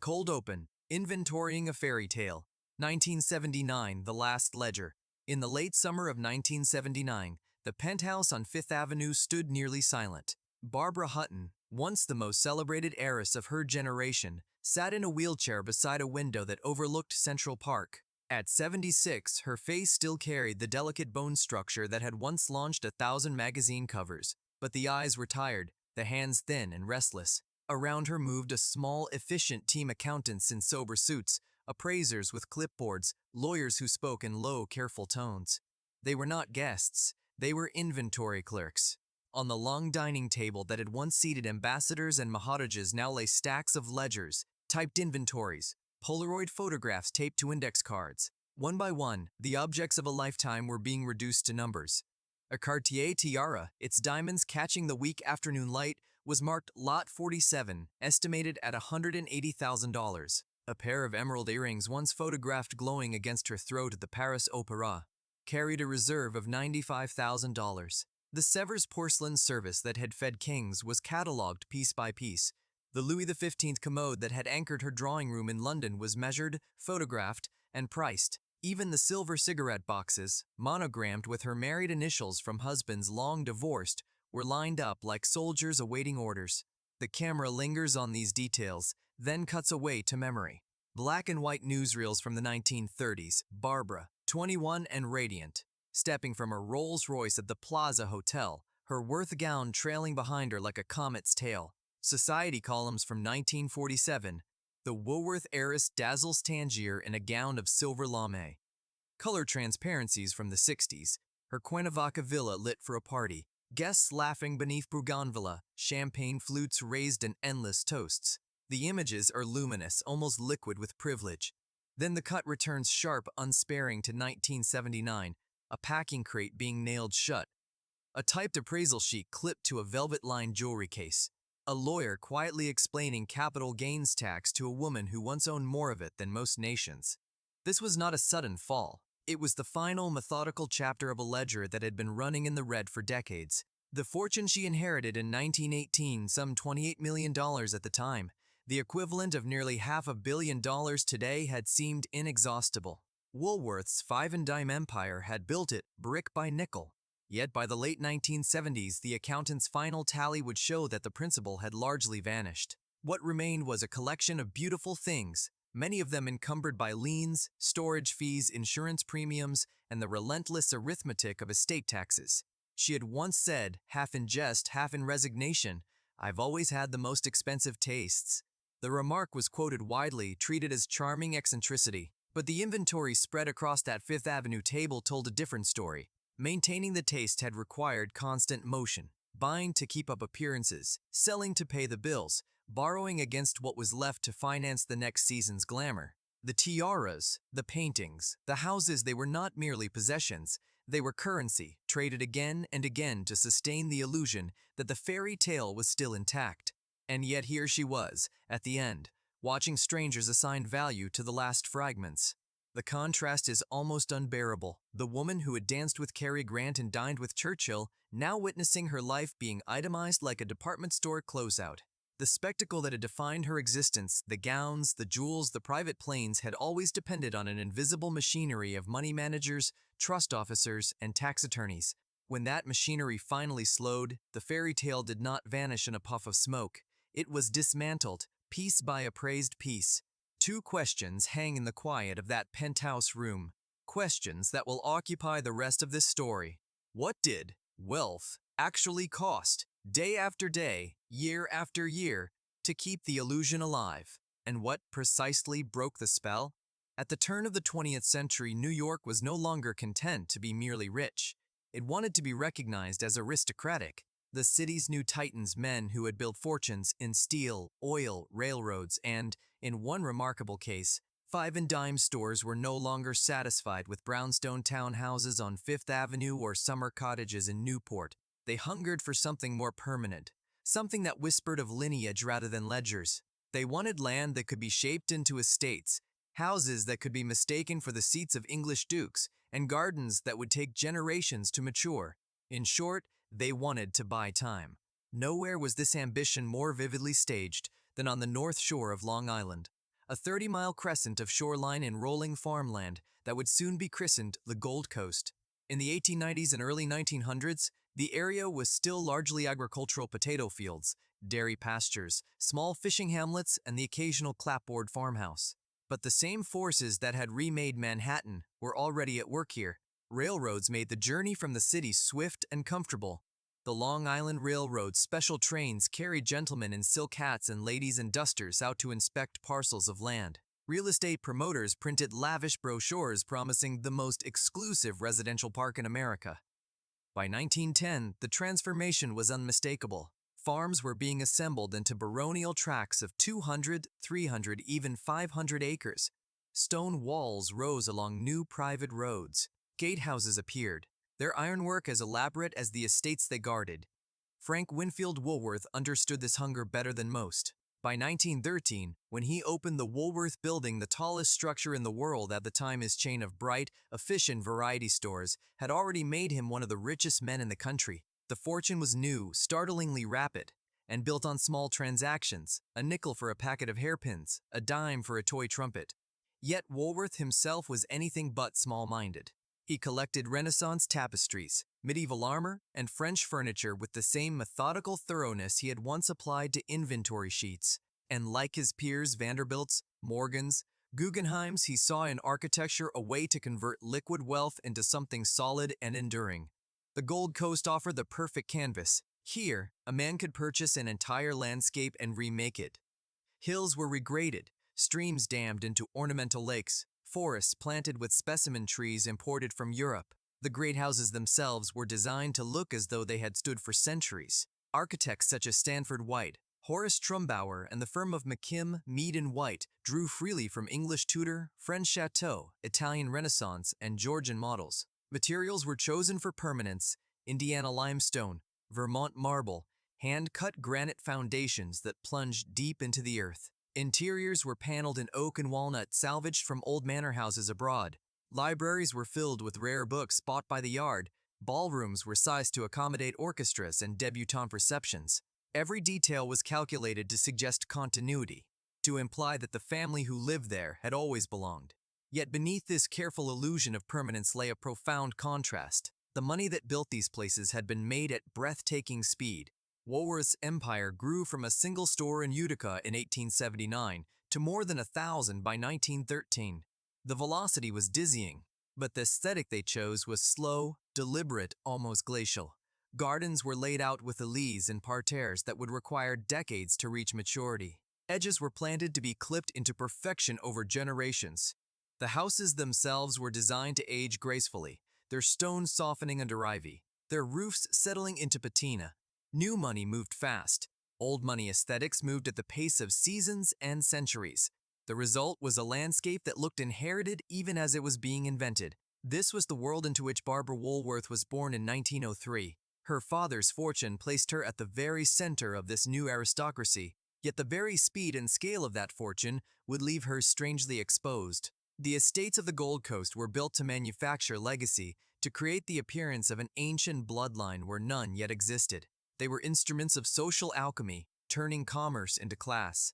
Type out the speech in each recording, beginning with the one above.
Cold Open, Inventorying a Fairy Tale, 1979, The Last Ledger. In the late summer of 1979, the penthouse on Fifth Avenue stood nearly silent. Barbara Hutton, once the most celebrated heiress of her generation, sat in a wheelchair beside a window that overlooked Central Park. At 76, her face still carried the delicate bone structure that had once launched 1,000 magazine covers, but the eyes were tired, the hands thin and restless. Around her moved a small, efficient team: accountants in sober suits, appraisers with clipboards, lawyers who spoke in low, careful tones. They were not guests, they were inventory clerks. On the long dining table that had once seated ambassadors and maharajas now lay stacks of ledgers, typed inventories, Polaroid photographs taped to index cards. One by one, the objects of a lifetime were being reduced to numbers. A Cartier tiara, its diamonds catching the weak afternoon light, was marked Lot 47, estimated at $180,000. A pair of emerald earrings, once photographed glowing against her throat at the Paris Opera, carried a reserve of $95,000. The Sevres porcelain service that had fed kings was catalogued piece by piece. The Louis XV commode that had anchored her drawing room in London was measured, photographed, and priced. Even the silver cigarette boxes, monogrammed with her married initials from husbands long divorced, were lined up like soldiers awaiting orders. The camera lingers on these details, then cuts away to memory. Black and white newsreels from the 1930s, Barbara, 21 and radiant, stepping from her Rolls-Royce at the Plaza Hotel, her Worth gown trailing behind her like a comet's tail. Society columns from 1947, the Woolworth heiress dazzles Tangier in a gown of silver lame. Color transparencies from the 60s, her Cuernavaca villa lit for a party, guests laughing beneath bougainvillea, champagne flutes raised in endless toasts. The images are luminous, almost liquid with privilege. Then the cut returns sharp, unsparing to 1979, a packing crate being nailed shut, a typed appraisal sheet clipped to a velvet-lined jewelry case, a lawyer quietly explaining capital gains tax to a woman who once owned more of it than most nations. This was not a sudden fall. It was the final, methodical chapter of a ledger that had been running in the red for decades. The fortune she inherited in 1918, some $28 million at the time, the equivalent of nearly $500 million today, had seemed inexhaustible. Woolworth's five-and-dime empire had built it brick by nickel. Yet by the late 1970s, the accountant's final tally would show that the principal had largely vanished. What remained was a collection of beautiful things, many of them encumbered by liens, storage fees, insurance premiums, and the relentless arithmetic of estate taxes. She had once said, half in jest, half in resignation, "I've always had the most expensive tastes." The remark was quoted widely, treated as charming eccentricity. But the inventory spread across that Fifth Avenue table told a different story. Maintaining the taste had required constant motion, buying to keep up appearances, selling to pay the bills, borrowing against what was left to finance the next season's glamour. The tiaras, the paintings, the houses, they were not merely possessions, they were currency, traded again and again to sustain the illusion that the fairy tale was still intact. And yet here she was, at the end, watching strangers assign value to the last fragments. The contrast is almost unbearable. The woman who had danced with Cary Grant and dined with Churchill, now witnessing her life being itemized like a department store closeout. The spectacle that had defined her existence, the gowns, the jewels, the private planes, had always depended on an invisible machinery of money managers, trust officers, and tax attorneys. When that machinery finally slowed, the fairy tale did not vanish in a puff of smoke. It was dismantled, piece by appraised piece. Two questions hang in the quiet of that penthouse room, questions that will occupy the rest of this story. What did wealth actually cost, day after day, year after year, to keep the illusion alive? And what precisely broke the spell? At the turn of the 20th century, New York was no longer content to be merely rich. It wanted to be recognized as aristocratic. The city's new titans, men who had built fortunes in steel, oil, railroads, and, in one remarkable case, five-and-dime stores, were no longer satisfied with brownstone townhouses on Fifth Avenue or summer cottages in Newport. They hungered for something more permanent, something that whispered of lineage rather than ledgers. They wanted land that could be shaped into estates, houses that could be mistaken for the seats of English dukes, and gardens that would take generations to mature. In short, they wanted to buy time. Nowhere was this ambition more vividly staged than on the North Shore of Long Island. a 30-mile crescent of shoreline and rolling farmland that would soon be christened the Gold Coast. In the 1890s and early 1900s, the area was still largely agricultural potato fields, dairy pastures, small fishing hamlets, and the occasional clapboard farmhouse. But the same forces that had remade Manhattan were already at work here. Railroads made the journey from the city swift and comfortable. The Long Island Railroad's special trains carried gentlemen in silk hats and ladies in dusters out to inspect parcels of land. Real estate promoters printed lavish brochures promising the most exclusive residential park in America. By 1910, the transformation was unmistakable. Farms were being assembled into baronial tracts of 200, 300, even 500 acres. Stone walls rose along new private roads. Gatehouses appeared, their ironwork as elaborate as the estates they guarded. Frank Winfield Woolworth understood this hunger better than most. By 1913, when he opened the Woolworth Building, the tallest structure in the world at the time, his chain of bright, efficient variety stores had already made him one of the richest men in the country. The fortune was new, startlingly rapid, and built on small transactions, a nickel for a packet of hairpins, a dime for a toy trumpet. Yet Woolworth himself was anything but small-minded. He collected Renaissance tapestries, medieval armor, and French furniture with the same methodical thoroughness he had once applied to inventory sheets. And like his peers Vanderbilts, Morgans, Guggenheims, he saw in architecture a way to convert liquid wealth into something solid and enduring. The Gold Coast offered the perfect canvas. Here, a man could purchase an entire landscape and remake it. Hills were regraded, streams dammed into ornamental lakes, forests planted with specimen trees imported from Europe. The great houses themselves were designed to look as though they had stood for centuries. Architects such as Stanford White, Horace Trumbauer, and the firm of McKim, Mead & White drew freely from English Tudor, French Chateau, Italian Renaissance, and Georgian models. Materials were chosen for permanence: Indiana limestone, Vermont marble, hand-cut granite foundations that plunged deep into the earth. Interiors were paneled in oak and walnut salvaged from old manor houses abroad. Libraries were filled with rare books bought by the yard. Ballrooms were sized to accommodate orchestras and debutante receptions. Every detail was calculated to suggest continuity, to imply that the family who lived there had always belonged. Yet beneath this careful illusion of permanence lay a profound contrast. The money that built these places had been made at breathtaking speed. Woolworth's empire grew from a single store in Utica in 1879 to more than 1,000 by 1913. The velocity was dizzying, but the aesthetic they chose was slow, deliberate, almost glacial. Gardens were laid out with alleys and parterres that would require decades to reach maturity. Edges were planted to be clipped into perfection over generations. The houses themselves were designed to age gracefully, their stones softening under ivy, their roofs settling into patina. New money moved fast. Old money aesthetics moved at the pace of seasons and centuries. The result was a landscape that looked inherited even as it was being invented. This was the world into which Barbara Woolworth was born in 1903. Her father's fortune placed her at the very center of this new aristocracy, yet the very speed and scale of that fortune would leave her strangely exposed. The estates of the Gold Coast were built to manufacture legacy, to create the appearance of an ancient bloodline where none yet existed. They were instruments of social alchemy, turning commerce into class.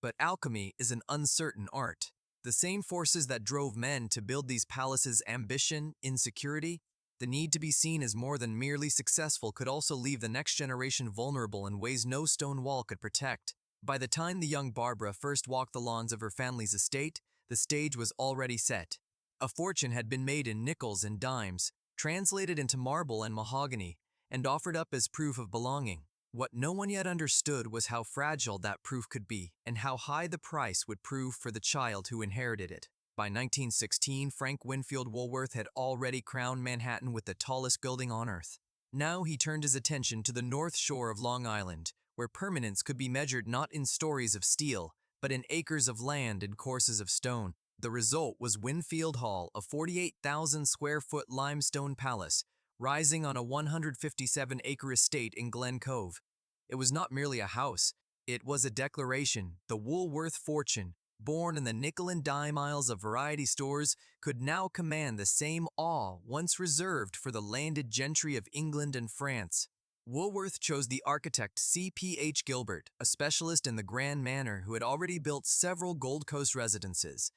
But alchemy is an uncertain art. The same forces that drove men to build these palaces, ambition, insecurity, the need to be seen as more than merely successful, could also leave the next generation vulnerable in ways no stone wall could protect. By the time the young Barbara first walked the lawns of her family's estate, the stage was already set. A fortune had been made in nickels and dimes, translated into marble and mahogany, and offered up as proof of belonging. What no one yet understood was how fragile that proof could be, and how high the price would prove for the child who inherited it. By 1916, Frank Winfield Woolworth had already crowned Manhattan with the tallest building on earth. Now he turned his attention to the north shore of Long Island, where permanence could be measured not in stories of steel, but in acres of land and courses of stone. The result was Winfield Hall, a 48,000-square-foot limestone palace, rising on a 157-acre estate in Glen Cove. It was not merely a house, it was a declaration. The Woolworth fortune, born in the nickel and dime aisles of variety stores, could now command the same awe once reserved for the landed gentry of England and France. Woolworth chose the architect C.P.H. Gilbert, a specialist in the grand manner who had already built several Gold Coast residences.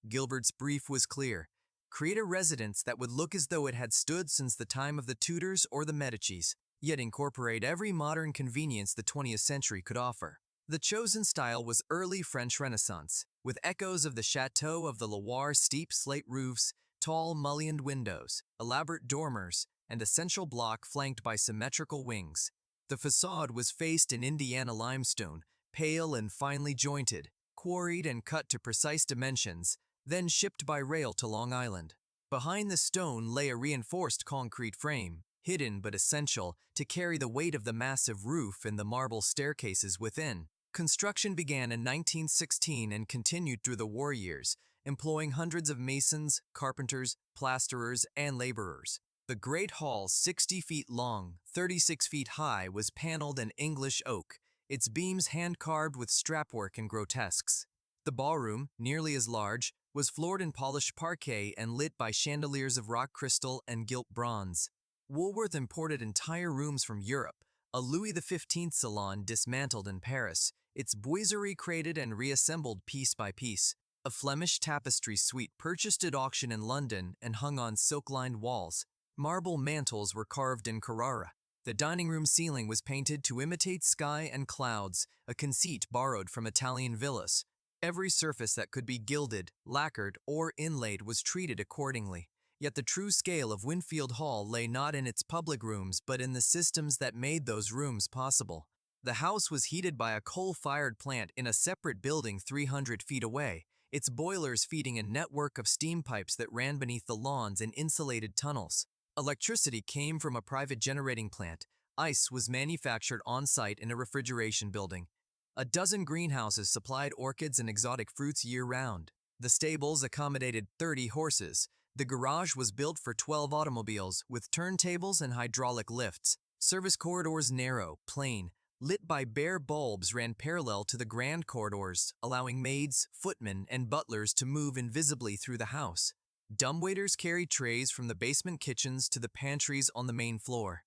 Gilbert's brief was clear: create a residence that would look as though it had stood since the time of the Tudors or the Medicis, yet incorporate every modern convenience the 20th century could offer. The chosen style was early French Renaissance, with echoes of the Chateau of the Loire, steep slate roofs, tall mullioned windows, elaborate dormers, and a central block flanked by symmetrical wings. The facade was faced in Indiana limestone, pale and finely jointed, quarried and cut to precise dimensions, then shipped by rail to Long Island. Behind the stone lay a reinforced concrete frame, hidden but essential to carry the weight of the massive roof and the marble staircases within. Construction began in 1916 and continued through the war years, employing hundreds of masons, carpenters, plasterers, and laborers. The Great Hall, 60 feet long, 36 feet high, was paneled in English oak, its beams hand-carved with strapwork and grotesques. The ballroom, nearly as large, was floored in polished parquet and lit by chandeliers of rock crystal and gilt bronze. Woolworth imported entire rooms from Europe, a Louis XV salon dismantled in Paris, its boiserie crated and reassembled piece by piece. A Flemish tapestry suite purchased at auction in London and hung on silk-lined walls. Marble mantels were carved in Carrara. The dining room ceiling was painted to imitate sky and clouds, a conceit borrowed from Italian villas. Every surface that could be gilded, lacquered, or inlaid was treated accordingly. Yet the true scale of Winfield Hall lay not in its public rooms but in the systems that made those rooms possible. The house was heated by a coal-fired plant in a separate building 300 feet away, its boilers feeding a network of steam pipes that ran beneath the lawns in insulated tunnels. Electricity came from a private generating plant. Ice was manufactured on-site in a refrigeration building. A dozen greenhouses supplied orchids and exotic fruits year-round. The stables accommodated 30 horses. The garage was built for 12 automobiles, with turntables and hydraulic lifts. Service corridors narrow, plain, lit by bare bulbs ran parallel to the grand corridors, allowing maids, footmen, and butlers to move invisibly through the house. Dumbwaiters carried trays from the basement kitchens to the pantries on the main floor.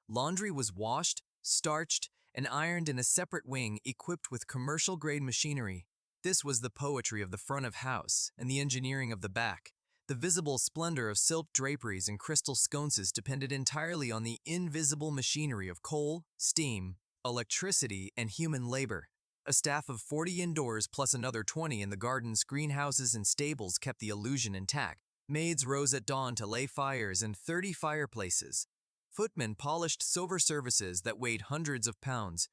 Laundry was washed, starched, and ironed in a separate wing equipped with commercial-grade machinery. This was the poetry of the front of house and the engineering of the back. The visible splendor of silk draperies and crystal sconces depended entirely on the invisible machinery of coal, steam, electricity, and human labor. A staff of 40 indoors plus another 20 in the gardens, greenhouses, and stables kept the illusion intact. Maids rose at dawn to lay fires in 30 fireplaces. Footmen polished silver services that weighed hundreds of pounds.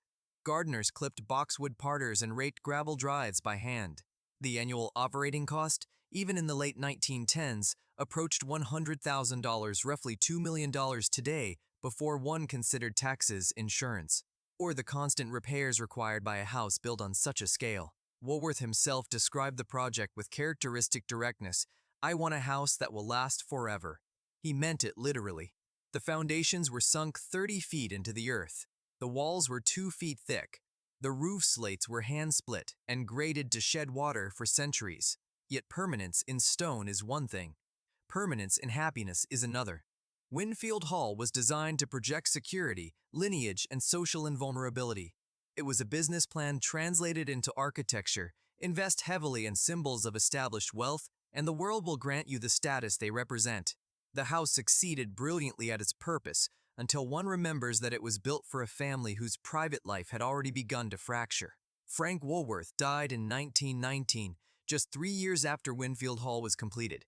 Gardeners clipped boxwood parters and raked gravel drives by hand. The annual operating cost, even in the late 1910s, approached $100,000, roughly $2 million today, before one considered taxes, insurance, or the constant repairs required by a house built on such a scale. Woolworth himself described the project with characteristic directness: "I want a house that will last forever." He meant it literally. The foundations were sunk 30 feet into the earth. The walls were 2 feet thick. The roof slates were hand-split and graded to shed water for centuries. Yet permanence in stone is one thing. Permanence in happiness is another. Winfield Hall was designed to project security, lineage, and social invulnerability. It was a business plan translated into architecture. Invest heavily in symbols of established wealth, and the world will grant you the status they represent. The house succeeded brilliantly at its purpose, until one remembers that it was built for a family whose private life had already begun to fracture. Frank Woolworth died in 1919, just 3 years after Winfield Hall was completed.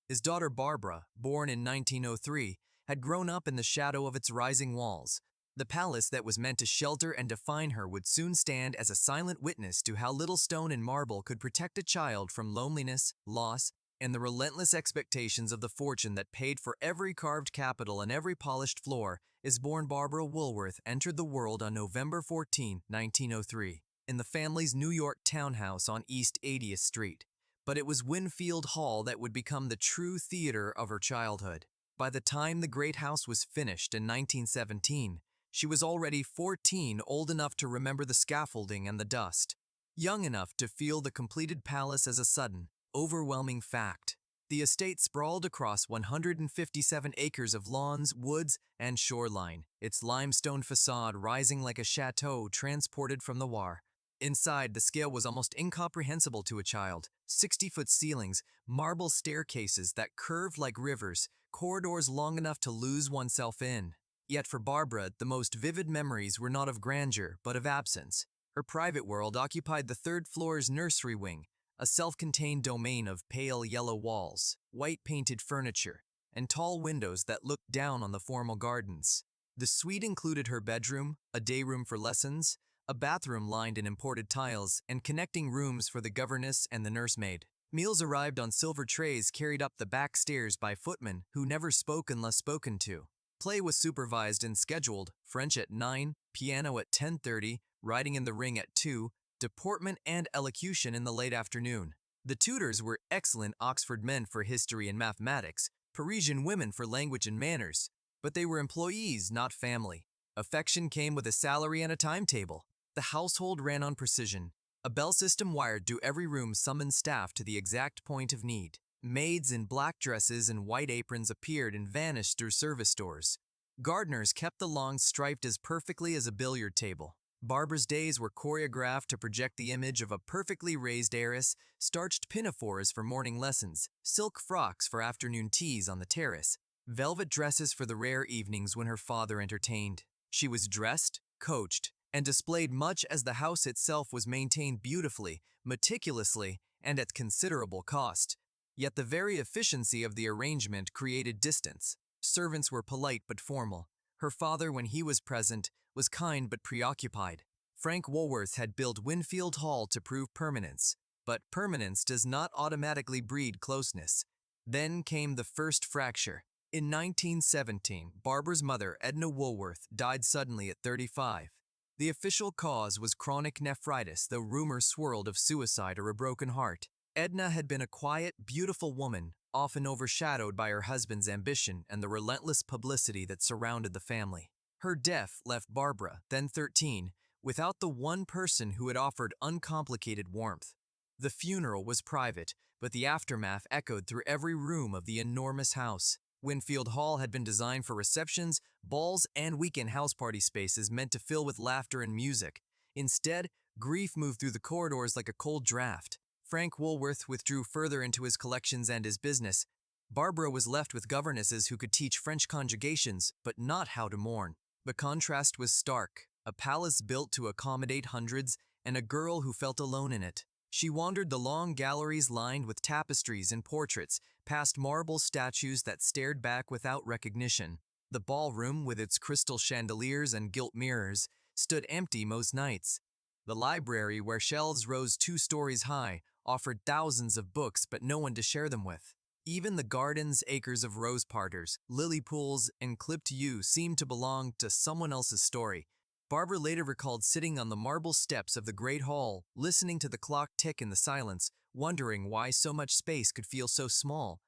His daughter Barbara, born in 1903, had grown up in the shadow of its rising walls. The palace that was meant to shelter and define her would soon stand as a silent witness to how little stone and marble could protect a child from loneliness, loss, and the relentless expectations of the fortune that paid for every carved capital and every polished floor. As born Barbara Woolworth entered the world on November 14, 1903, in the family's New York townhouse on East 80th Street. But it was Winfield Hall that would become the true theater of her childhood. By the time the great house was finished in 1917, she was already 14, old enough to remember the scaffolding and the dust, young enough to feel the completed palace as a sudden, overwhelming fact. The estate sprawled across 157 acres of lawns, woods, and shoreline, its limestone facade rising like a chateau transported from the War. Inside, the scale was almost incomprehensible to a child. 60-foot ceilings, marble staircases that curved like rivers, corridors long enough to lose oneself in. Yet for Barbara, the most vivid memories were not of grandeur, but of absence. Her private world occupied the third floor's nursery wing, a self-contained domain of pale yellow walls, white-painted furniture, and tall windows that looked down on the formal gardens. The suite included her bedroom, a day room for lessons, a bathroom lined in imported tiles, and connecting rooms for the governess and the nursemaid. Meals arrived on silver trays carried up the back stairs by footmen who never spoke unless spoken to. Play was supervised and scheduled, French at 9, piano at 10:30, riding in the ring at 2, deportment and elocution in the late afternoon. The tutors were excellent Oxford men for history and mathematics, Parisian women for language and manners, but they were employees, not family. Affection came with a salary and a timetable. The household ran on precision. A bell system wired to every room summoned staff to the exact point of need. Maids in black dresses and white aprons appeared and vanished through service doors. Gardeners kept the lawns striped as perfectly as a billiard table. Barbara's days were choreographed to project the image of a perfectly raised heiress, starched pinafores for morning lessons, silk frocks for afternoon teas on the terrace, velvet dresses for the rare evenings when her father entertained. She was dressed, coached, and displayed much as the house itself was maintained beautifully, meticulously, and at considerable cost. Yet the very efficiency of the arrangement created distance. Servants were polite but formal. Her father, when he was present, was kind but preoccupied. Frank Woolworth had built Winfield Hall to prove permanence, but permanence does not automatically breed closeness. Then came the first fracture. In 1917, Barbara's mother, Edna Woolworth, died suddenly at 35. The official cause was chronic nephritis, though rumors swirled of suicide or a broken heart. Edna had been a quiet, beautiful woman, often overshadowed by her husband's ambition and the relentless publicity that surrounded the family. Her death left Barbara, then 13, without the one person who had offered uncomplicated warmth. The funeral was private, but the aftermath echoed through every room of the enormous house. Winfield Hall had been designed for receptions, balls, and weekend house party spaces meant to fill with laughter and music. Instead, grief moved through the corridors like a cold draft. Frank Woolworth withdrew further into his collections and his business. Barbara was left with governesses who could teach French conjugations, but not how to mourn. The contrast was stark, a palace built to accommodate hundreds, and a girl who felt alone in it. She wandered the long galleries lined with tapestries and portraits, past marble statues that stared back without recognition. The ballroom, with its crystal chandeliers and gilt mirrors, stood empty most nights. The library, where shelves rose 2 stories high, offered thousands of books but no one to share them with. Even the garden's acres of rose parterres, lily pools, and clipped yew seemed to belong to someone else's story. Barbara later recalled sitting on the marble steps of the great hall, listening to the clock tick in the silence, wondering why so much space could feel so small.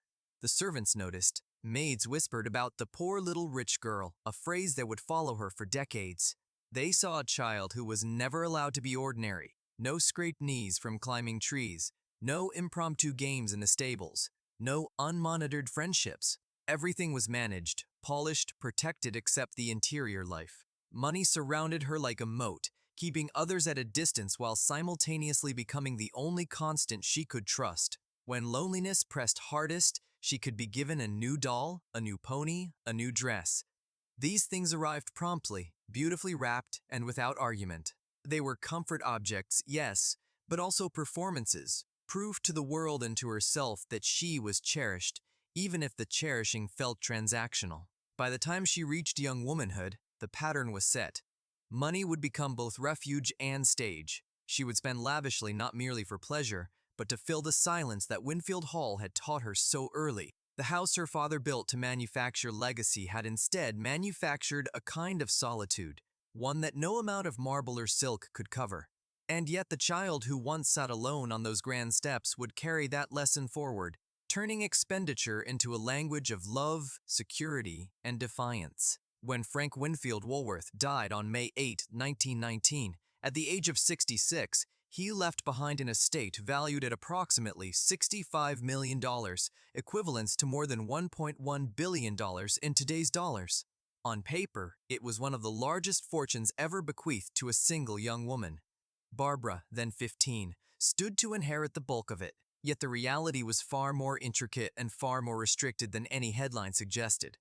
The servants noticed. Maids whispered about the poor little rich girl, a phrase that would follow her for decades. They saw a child who was never allowed to be ordinary. No scraped knees from climbing trees. No impromptu games in the stables. No unmonitored friendships. Everything was managed, polished, protected except the interior life. Money surrounded her like a moat, keeping others at a distance while simultaneously becoming the only constant she could trust. When loneliness pressed hardest, she could be given a new doll, a new pony, a new dress. These things arrived promptly, beautifully wrapped, and without argument. They were comfort objects, yes, but also performances, proof to the world and to herself that she was cherished, even if the cherishing felt transactional. By the time she reached young womanhood, the pattern was set. Money would become both refuge and stage. She would spend lavishly not merely for pleasure, but to fill the silence that Winfield Hall had taught her so early. The house her father built to manufacture legacy had instead manufactured a kind of solitude, one that no amount of marble or silk could cover. And yet the child who once sat alone on those grand steps would carry that lesson forward, turning expenditure into a language of love, security, and defiance. When Frank Winfield Woolworth died on May 8, 1919, at the age of 66, He left behind an estate valued at approximately $65 million, equivalent to more than $1.1 billion in today's dollars. On paper, it was one of the largest fortunes ever bequeathed to a single young woman. Barbara, then 15, stood to inherit the bulk of it, yet the reality was far more intricate and far more restricted than any headline suggested.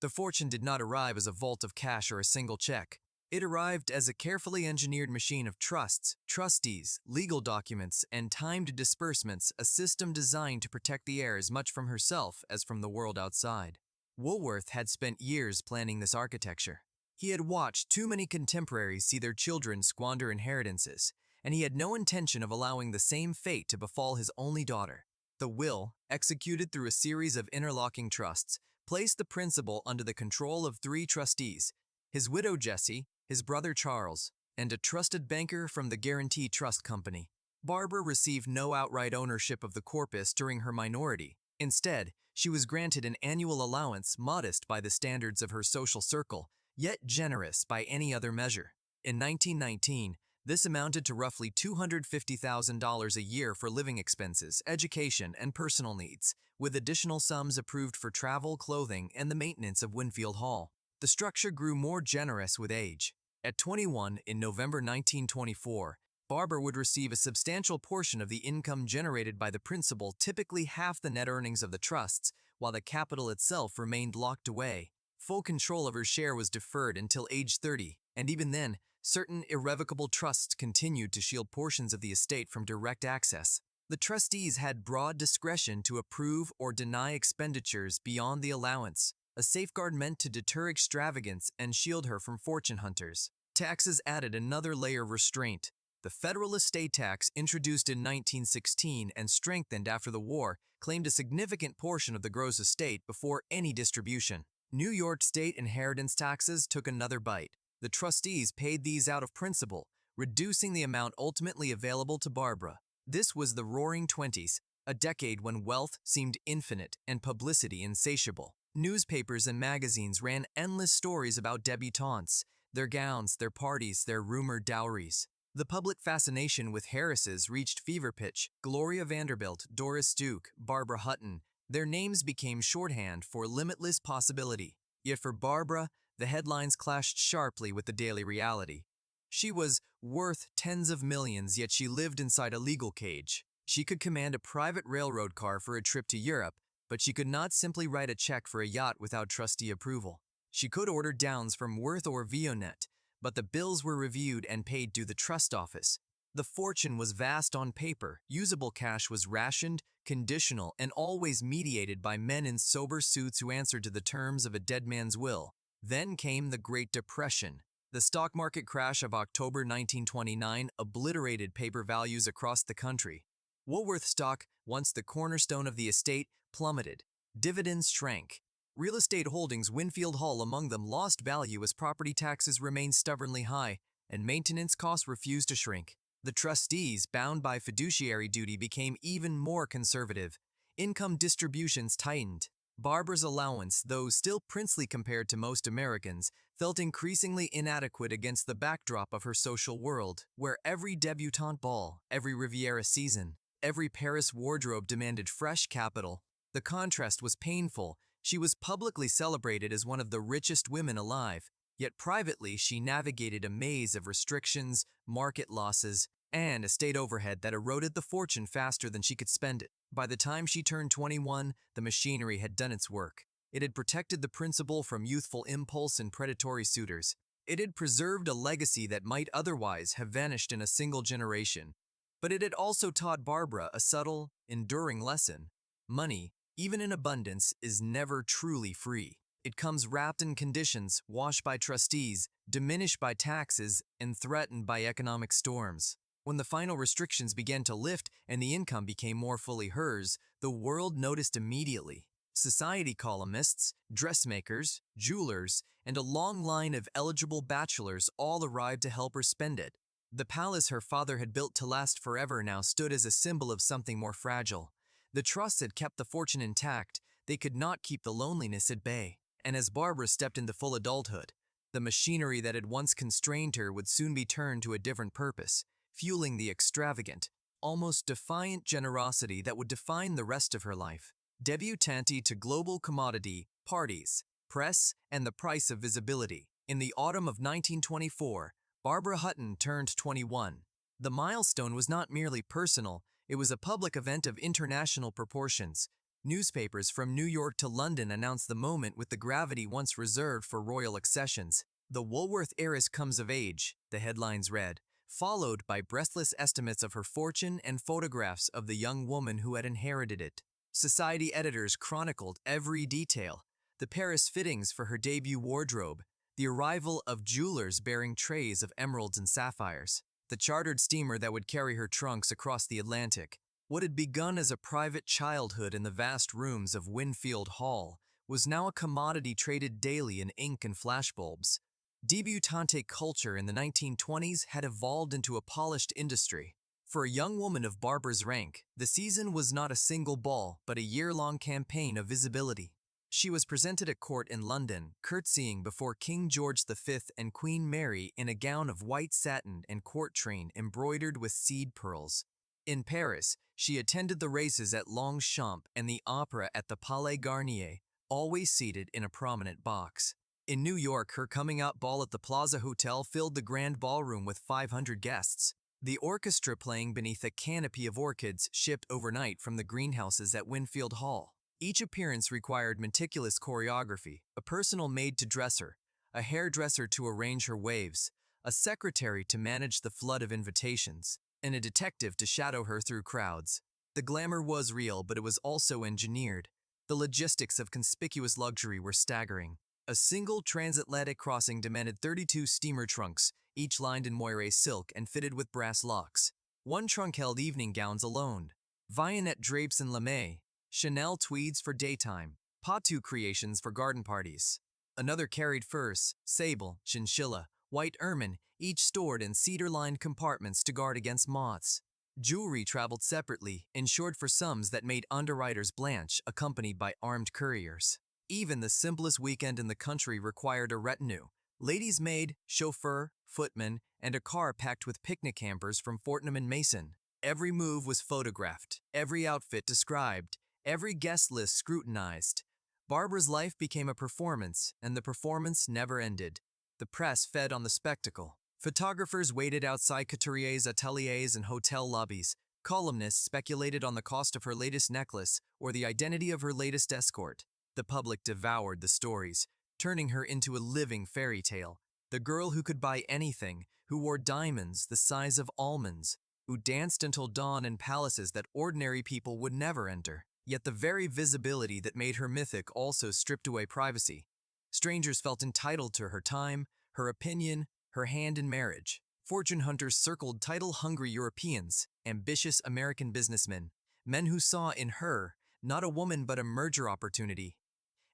The fortune did not arrive as a vault of cash or a single check. It arrived as a carefully engineered machine of trusts, trustees, legal documents, and timed disbursements, a system designed to protect the heir as much from herself as from the world outside. Woolworth had spent years planning this architecture. He had watched too many contemporaries see their children squander inheritances, and he had no intention of allowing the same fate to befall his only daughter. The will, executed through a series of interlocking trusts, placed the principal under the control of 3 trustees: his widow Jessie, his brother Charles, and a trusted banker from the Guarantee Trust Company. Barbara received no outright ownership of the corpus during her minority. Instead, she was granted an annual allowance modest by the standards of her social circle, yet generous by any other measure. In 1919, this amounted to roughly $250,000 a year for living expenses, education, and personal needs, with additional sums approved for travel, clothing, and the maintenance of Winfield Hall. The structure grew more generous with age. At 21, in November 1924, Barbara would receive a substantial portion of the income generated by the principal, typically half the net earnings of the trusts, while the capital itself remained locked away. Full control of her share was deferred until age 30, and even then, certain irrevocable trusts continued to shield portions of the estate from direct access. The trustees had broad discretion to approve or deny expenditures beyond the allowance, a safeguard meant to deter extravagance and shield her from fortune hunters. Taxes added another layer of restraint. The federal estate tax, introduced in 1916 and strengthened after the war, claimed a significant portion of the gross estate before any distribution. New York state inheritance taxes took another bite. The trustees paid these out of principal, reducing the amount ultimately available to Barbara. This was the Roaring Twenties, a decade when wealth seemed infinite and publicity insatiable. Newspapers and magazines ran endless stories about debutantes, their gowns, their parties, their rumored dowries. The public fascination with heiresses reached fever pitch. Gloria Vanderbilt, Doris Duke, Barbara Hutton, their names became shorthand for limitless possibility. Yet for Barbara, the headlines clashed sharply with the daily reality. She was worth tens of millions, yet she lived inside a legal cage. She could command a private railroad car for a trip to Europe, but she could not simply write a check for a yacht without trustee approval. She could order downs from Worth or Vionet, but the bills were reviewed and paid through the trust office. The fortune was vast on paper, usable cash was rationed, conditional, and always mediated by men in sober suits who answered to the terms of a dead man's will. Then came the Great Depression. The stock market crash of October 1929 obliterated paper values across the country. Woolworth stock, once the cornerstone of the estate, plummeted. Dividends shrank. Real estate holdings, Winfield Hall among them, lost value as property taxes remained stubbornly high and maintenance costs refused to shrink. The trustees, bound by fiduciary duty, became even more conservative. Income distributions tightened. Barbara's allowance, though still princely compared to most Americans, felt increasingly inadequate against the backdrop of her social world, where every debutante ball, every Riviera season, every Paris wardrobe demanded fresh capital. The contrast was painful. She was publicly celebrated as one of the richest women alive, yet privately she navigated a maze of restrictions, market losses, and estate overhead that eroded the fortune faster than she could spend it. By the time she turned 21, the machinery had done its work. It had protected the principal from youthful impulse and predatory suitors. It had preserved a legacy that might otherwise have vanished in a single generation. But it had also taught Barbara a subtle, enduring lesson. Money, even in abundance, is never truly free. It comes wrapped in conditions, washed by trustees, diminished by taxes, and threatened by economic storms. When the final restrictions began to lift and the income became more fully hers, the world noticed immediately. Society columnists, dressmakers, jewelers, and a long line of eligible bachelors all arrived to help her spend it. The palace her father had built to last forever now stood as a symbol of something more fragile. The trusts had kept the fortune intact, they could not keep the loneliness at bay. And as Barbara stepped into full adulthood, the machinery that had once constrained her would soon be turned to a different purpose. fueling the extravagant, almost defiant generosity that would define the rest of her life. Debutante to global commodity, parties, press, and the price of visibility. In the autumn of 1924, Barbara Hutton turned 21. The milestone was not merely personal, it was a public event of international proportions. Newspapers from New York to London announced the moment with the gravity once reserved for royal accessions. "The Woolworth heiress comes of age," the headlines read, followed by breathless estimates of her fortune and photographs of the young woman who had inherited it. Society editors chronicled every detail: the Paris fittings for her debut wardrobe, the arrival of jewelers bearing trays of emeralds and sapphires, the chartered steamer that would carry her trunks across the Atlantic. What had begun as a private childhood in the vast rooms of Winfield Hall was now a commodity traded daily in ink and flashbulbs. Debutante culture in the 1920s had evolved into a polished industry. For a young woman of Barbara's rank, the season was not a single ball, but a year-long campaign of visibility. She was presented at court in London, curtsying before King George V and Queen Mary in a gown of white satin and court train embroidered with seed pearls. In Paris, she attended the races at Longchamp and the opera at the Palais Garnier, always seated in a prominent box. In New York, her coming-out ball at the Plaza Hotel filled the grand ballroom with 500 guests. The orchestra playing beneath a canopy of orchids shipped overnight from the greenhouses at Winfield Hall. Each appearance required meticulous choreography: a personal maid to dress her, a hairdresser to arrange her waves, a secretary to manage the flood of invitations, and a detective to shadow her through crowds. The glamour was real, but it was also engineered. The logistics of conspicuous luxury were staggering. A single transatlantic crossing demanded 32 steamer trunks, each lined in moire silk and fitted with brass locks. One trunk held evening gowns alone, Viennette drapes and lame, Chanel tweeds for daytime, Patu creations for garden parties. Another carried furs, sable, chinchilla, white ermine, each stored in cedar-lined compartments to guard against moths. Jewelry traveled separately, insured for sums that made underwriters blanch, accompanied by armed couriers. Even the simplest weekend in the country required a retinue: lady's maid, chauffeur, footman, and a car packed with picnic hampers from Fortnum and Mason. Every move was photographed, every outfit described, every guest list scrutinized. Barbara's life became a performance, and the performance never ended. The press fed on the spectacle. Photographers waited outside couturiers' ateliers and hotel lobbies. Columnists speculated on the cost of her latest necklace or the identity of her latest escort. The public devoured the stories, turning her into a living fairy tale. The girl who could buy anything, who wore diamonds the size of almonds, who danced until dawn in palaces that ordinary people would never enter. Yet the very visibility that made her mythic also stripped away privacy. Strangers felt entitled to her time, her opinion, her hand in marriage. Fortune hunters circled title-hungry Europeans, ambitious American businessmen, men who saw in her not a woman but a merger opportunity.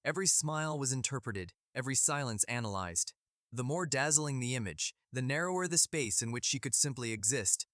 Every smile was interpreted, every silence analyzed. The more dazzling the image, the narrower the space in which she could simply exist.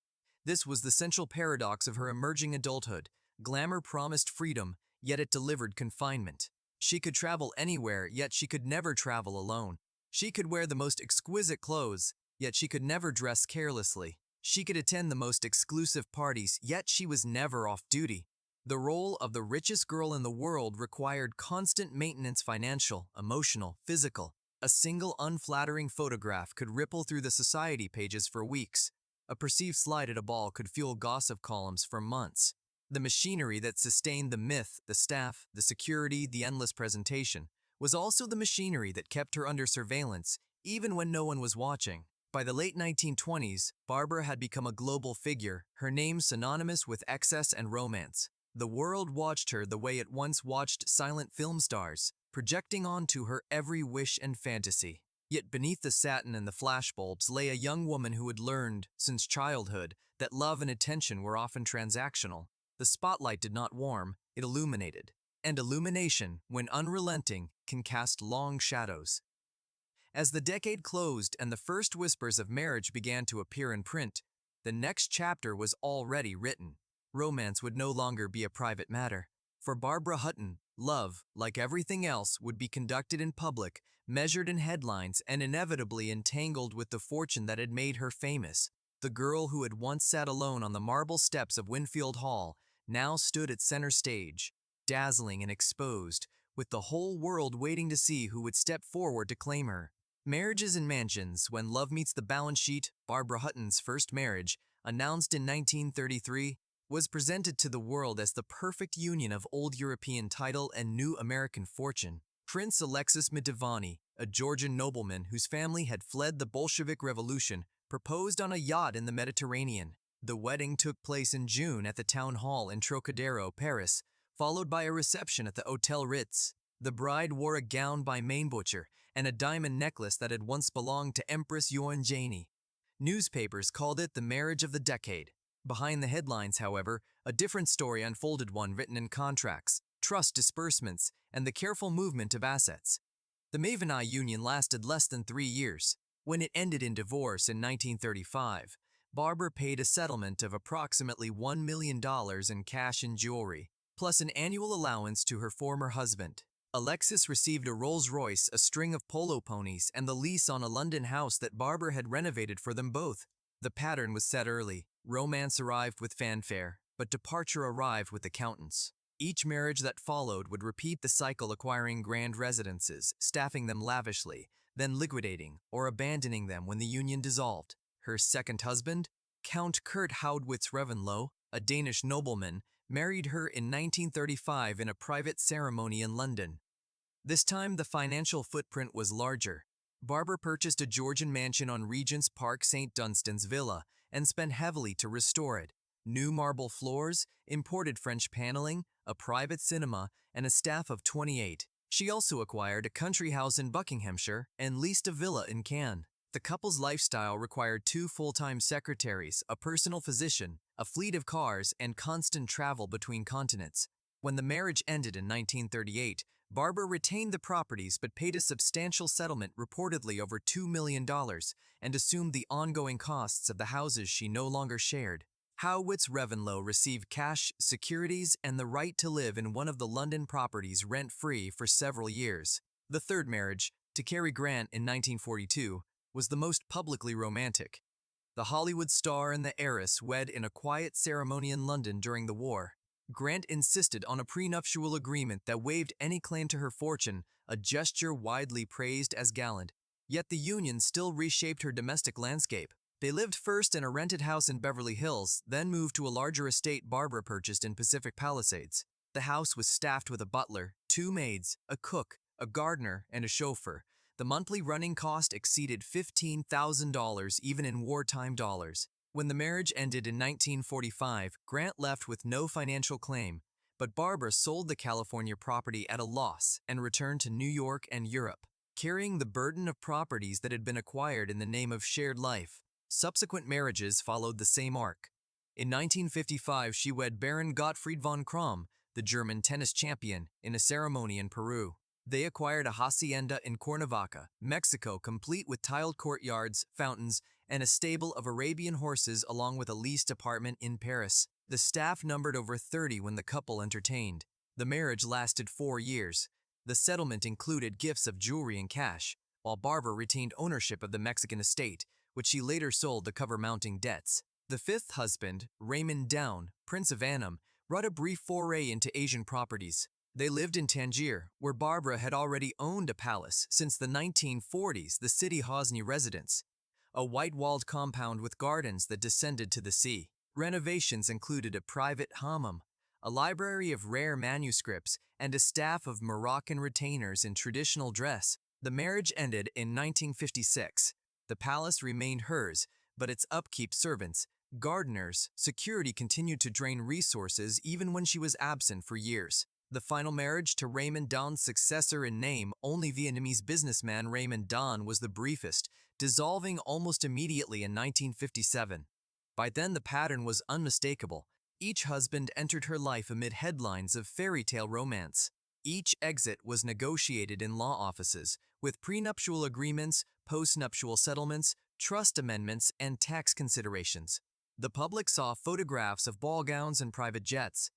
This was the central paradox of her emerging adulthood. Glamour promised freedom, yet it delivered confinement. She could travel anywhere, yet she could never travel alone. She could wear the most exquisite clothes, yet she could never dress carelessly. She could attend the most exclusive parties, yet she was never off duty. The role of the richest girl in the world required constant maintenance: financial, emotional, physical. A single unflattering photograph could ripple through the society pages for weeks. A perceived slight at a ball could fuel gossip columns for months. The machinery that sustained the myth, the staff, the security, the endless presentation, was also the machinery that kept her under surveillance, even when no one was watching. By the late 1920s, Barbara had become a global figure, her name synonymous with excess and romance. The world watched her the way it once watched silent film stars, projecting onto her every wish and fantasy. Yet beneath the satin and the flashbulbs lay a young woman who had learned, since childhood, that love and attention were often transactional. The spotlight did not warm, it illuminated. And illumination, when unrelenting, can cast long shadows. As the decade closed and the first whispers of marriage began to appear in print, the next chapter was already written. Romance would no longer be a private matter. For Barbara Hutton, love, like everything else, would be conducted in public, measured in headlines, and inevitably entangled with the fortune that had made her famous. The girl who had once sat alone on the marble steps of Winfield Hall now stood at center stage, dazzling and exposed, with the whole world waiting to see who would step forward to claim her. Marriages and Mansions, When Love Meets the Balance Sheet, Barbara Hutton's first marriage, announced in 1933, was presented to the world as the perfect union of old European title and new American fortune. Prince Alexis Mitovani, a Georgian nobleman whose family had fled the Bolshevik Revolution, proposed on a yacht in the Mediterranean. The wedding took place in June at the Town Hall in Trocadero, Paris, followed by a reception at the Hotel Ritz. The bride wore a gown by Main Butcher and a diamond necklace that had once belonged to Empress Yuanjani. Newspapers called it the marriage of the decade. Behind the headlines, however, a different story unfolded, one written in contracts, trust disbursements, and the careful movement of assets. The Maveni union lasted less than 3 years. When it ended in divorce in 1935, Barbara paid a settlement of approximately $1 million in cash and jewelry, plus an annual allowance to her former husband. Alexis received a Rolls-Royce, a string of polo ponies, and the lease on a London house that Barbara had renovated for them both. The pattern was set early. Romance arrived with fanfare, but departure arrived with accountants. Each marriage that followed would repeat the cycle, acquiring grand residences, staffing them lavishly, then liquidating or abandoning them when the union dissolved. Her second husband, Count Kurt Haudwitz Revenlow, a Danish nobleman, married her in 1935 in a private ceremony in London. This time, the financial footprint was larger. Barbara purchased a Georgian mansion on Regent's Park, St. Dunstan's Villa, and spent heavily to restore it. New marble floors, imported French paneling, a private cinema, and a staff of 28. She also acquired a country house in Buckinghamshire and leased a villa in Cannes. The couple's lifestyle required 2 full-time secretaries, a personal physician, a fleet of cars, and constant travel between continents. When the marriage ended in 1938, Barbara retained the properties but paid a substantial settlement, reportedly over $2 million, and assumed the ongoing costs of the houses she no longer shared. Haudwitz Revenlow received cash, securities, and the right to live in one of the London properties rent-free for several years. The third marriage, to Cary Grant in 1942, was the most publicly romantic. The Hollywood star and the heiress wed in a quiet ceremony in London during the war. Grant insisted on a prenuptial agreement that waived any claim to her fortune, a gesture widely praised as gallant. Yet the union still reshaped her domestic landscape. They lived first in a rented house in Beverly Hills, then moved to a larger estate Barbara purchased in Pacific Palisades. The house was staffed with a butler, 2 maids, a cook, a gardener, and a chauffeur. The monthly running cost exceeded $15,000 even in wartime dollars. When the marriage ended in 1945, Grant left with no financial claim, but Barbara sold the California property at a loss and returned to New York and Europe, carrying the burden of properties that had been acquired in the name of shared life. Subsequent marriages followed the same arc. In 1955, she wed Baron Gottfried von Krom, the German tennis champion, in a ceremony in Peru. They acquired a hacienda in Cuernavaca, Mexico, complete with tiled courtyards, fountains, and a stable of Arabian horses, along with a leased apartment in Paris. The staff numbered over 30 when the couple entertained. The marriage lasted 4 years. The settlement included gifts of jewelry and cash, while Barbara retained ownership of the Mexican estate, which she later sold to cover mounting debts. The fifth husband, Raymond Down, Prince of Annam, brought a brief foray into Asian properties. They lived in Tangier, where Barbara had already owned a palace since the 1940s, the Sidi Hosni residence, a white-walled compound with gardens that descended to the sea. Renovations included a private hammam, a library of rare manuscripts, and a staff of Moroccan retainers in traditional dress. The marriage ended in 1956. The palace remained hers, but its upkeep, servants, gardeners, security continued to drain resources even when she was absent for years. The final marriage, to Raymond Don's successor in name, only Vietnamese businessman Raymond Don, was the briefest, dissolving almost immediately in 1957. By then, the pattern was unmistakable. Each husband entered her life amid headlines of fairy tale romance. Each exit was negotiated in law offices, with prenuptial agreements, postnuptial settlements, trust amendments, and tax considerations. The public saw photographs of ball gowns and private jets.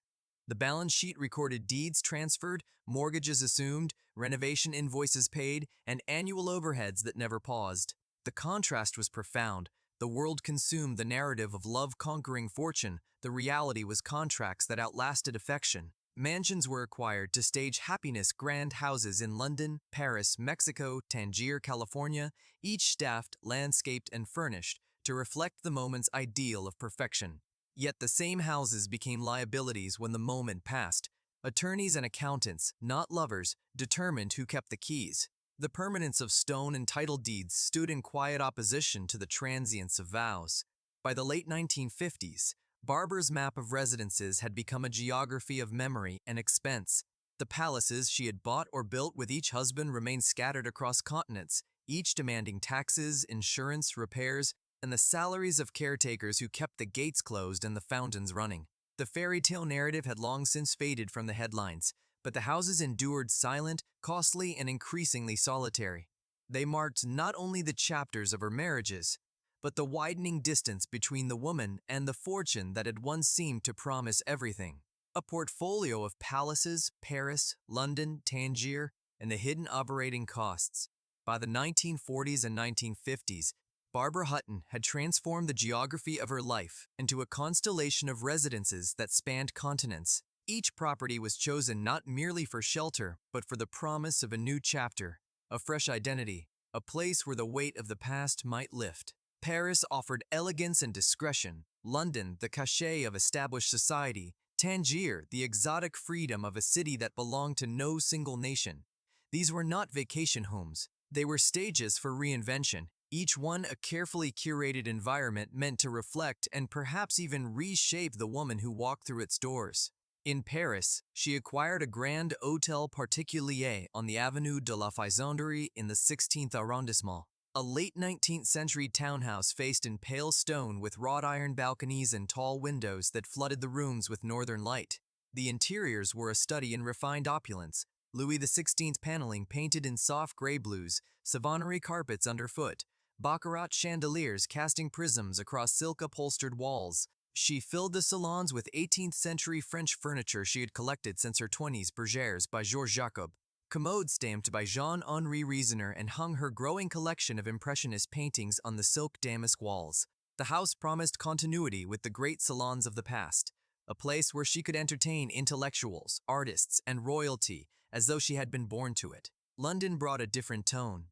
The balance sheet recorded deeds transferred, mortgages assumed, renovation invoices paid, and annual overheads that never paused. The contrast was profound. the world consumed the narrative of love conquering fortune, the reality was contracts that outlasted affection. Mansions were acquired to stage happiness, grand houses in London, Paris, Mexico, Tangier, California, each staffed, landscaped, and furnished to reflect the moment's ideal of perfection. Yet the same houses became liabilities when the moment passed. Attorneys and accountants, not lovers, determined who kept the keys. The permanence of stone and title deeds stood in quiet opposition to the transience of vows. By the late 1950s, Barbara's map of residences had become a geography of memory and expense. The palaces she had bought or built with each husband remained scattered across continents, each demanding taxes, insurance, repairs, and the salaries of caretakers who kept the gates closed and the fountains running. The fairy tale narrative had long since faded from the headlines, but the houses endured silent, costly, and increasingly solitary. They marked not only the chapters of her marriages, but the widening distance between the woman and the fortune that had once seemed to promise everything. A portfolio of palaces, Paris, London, Tangier, and the hidden operating costs. By the 1940s and 1950s, Barbara Hutton had transformed the geography of her life into a constellation of residences that spanned continents. Each property was chosen not merely for shelter, but for the promise of a new chapter, a fresh identity, a place where the weight of the past might lift. Paris offered elegance and discretion, London the cachet of established society, Tangier the exotic freedom of a city that belonged to no single nation. These were not vacation homes, they were stages for reinvention, each one a carefully curated environment meant to reflect and perhaps even reshape the woman who walked through its doors. In Paris, she acquired a grand hôtel particulier on the Avenue de la Faisanderie in the 16th arrondissement. A late 19th century townhouse faced in pale stone with wrought iron balconies and tall windows that flooded the rooms with northern light. The interiors were a study in refined opulence, Louis XVI paneling painted in soft gray blues, Savonnerie carpets underfoot, baccarat chandeliers casting prisms across silk-upholstered walls. She filled the salons with 18th century French furniture she had collected since her 20s, bergères by Georges Jacob, commodes stamped by Jean-Henri Reasoner, and hung her growing collection of Impressionist paintings on the silk damask walls. The house promised continuity with the great salons of the past, a place where she could entertain intellectuals, artists, and royalty as though she had been born to it. London brought a different tone.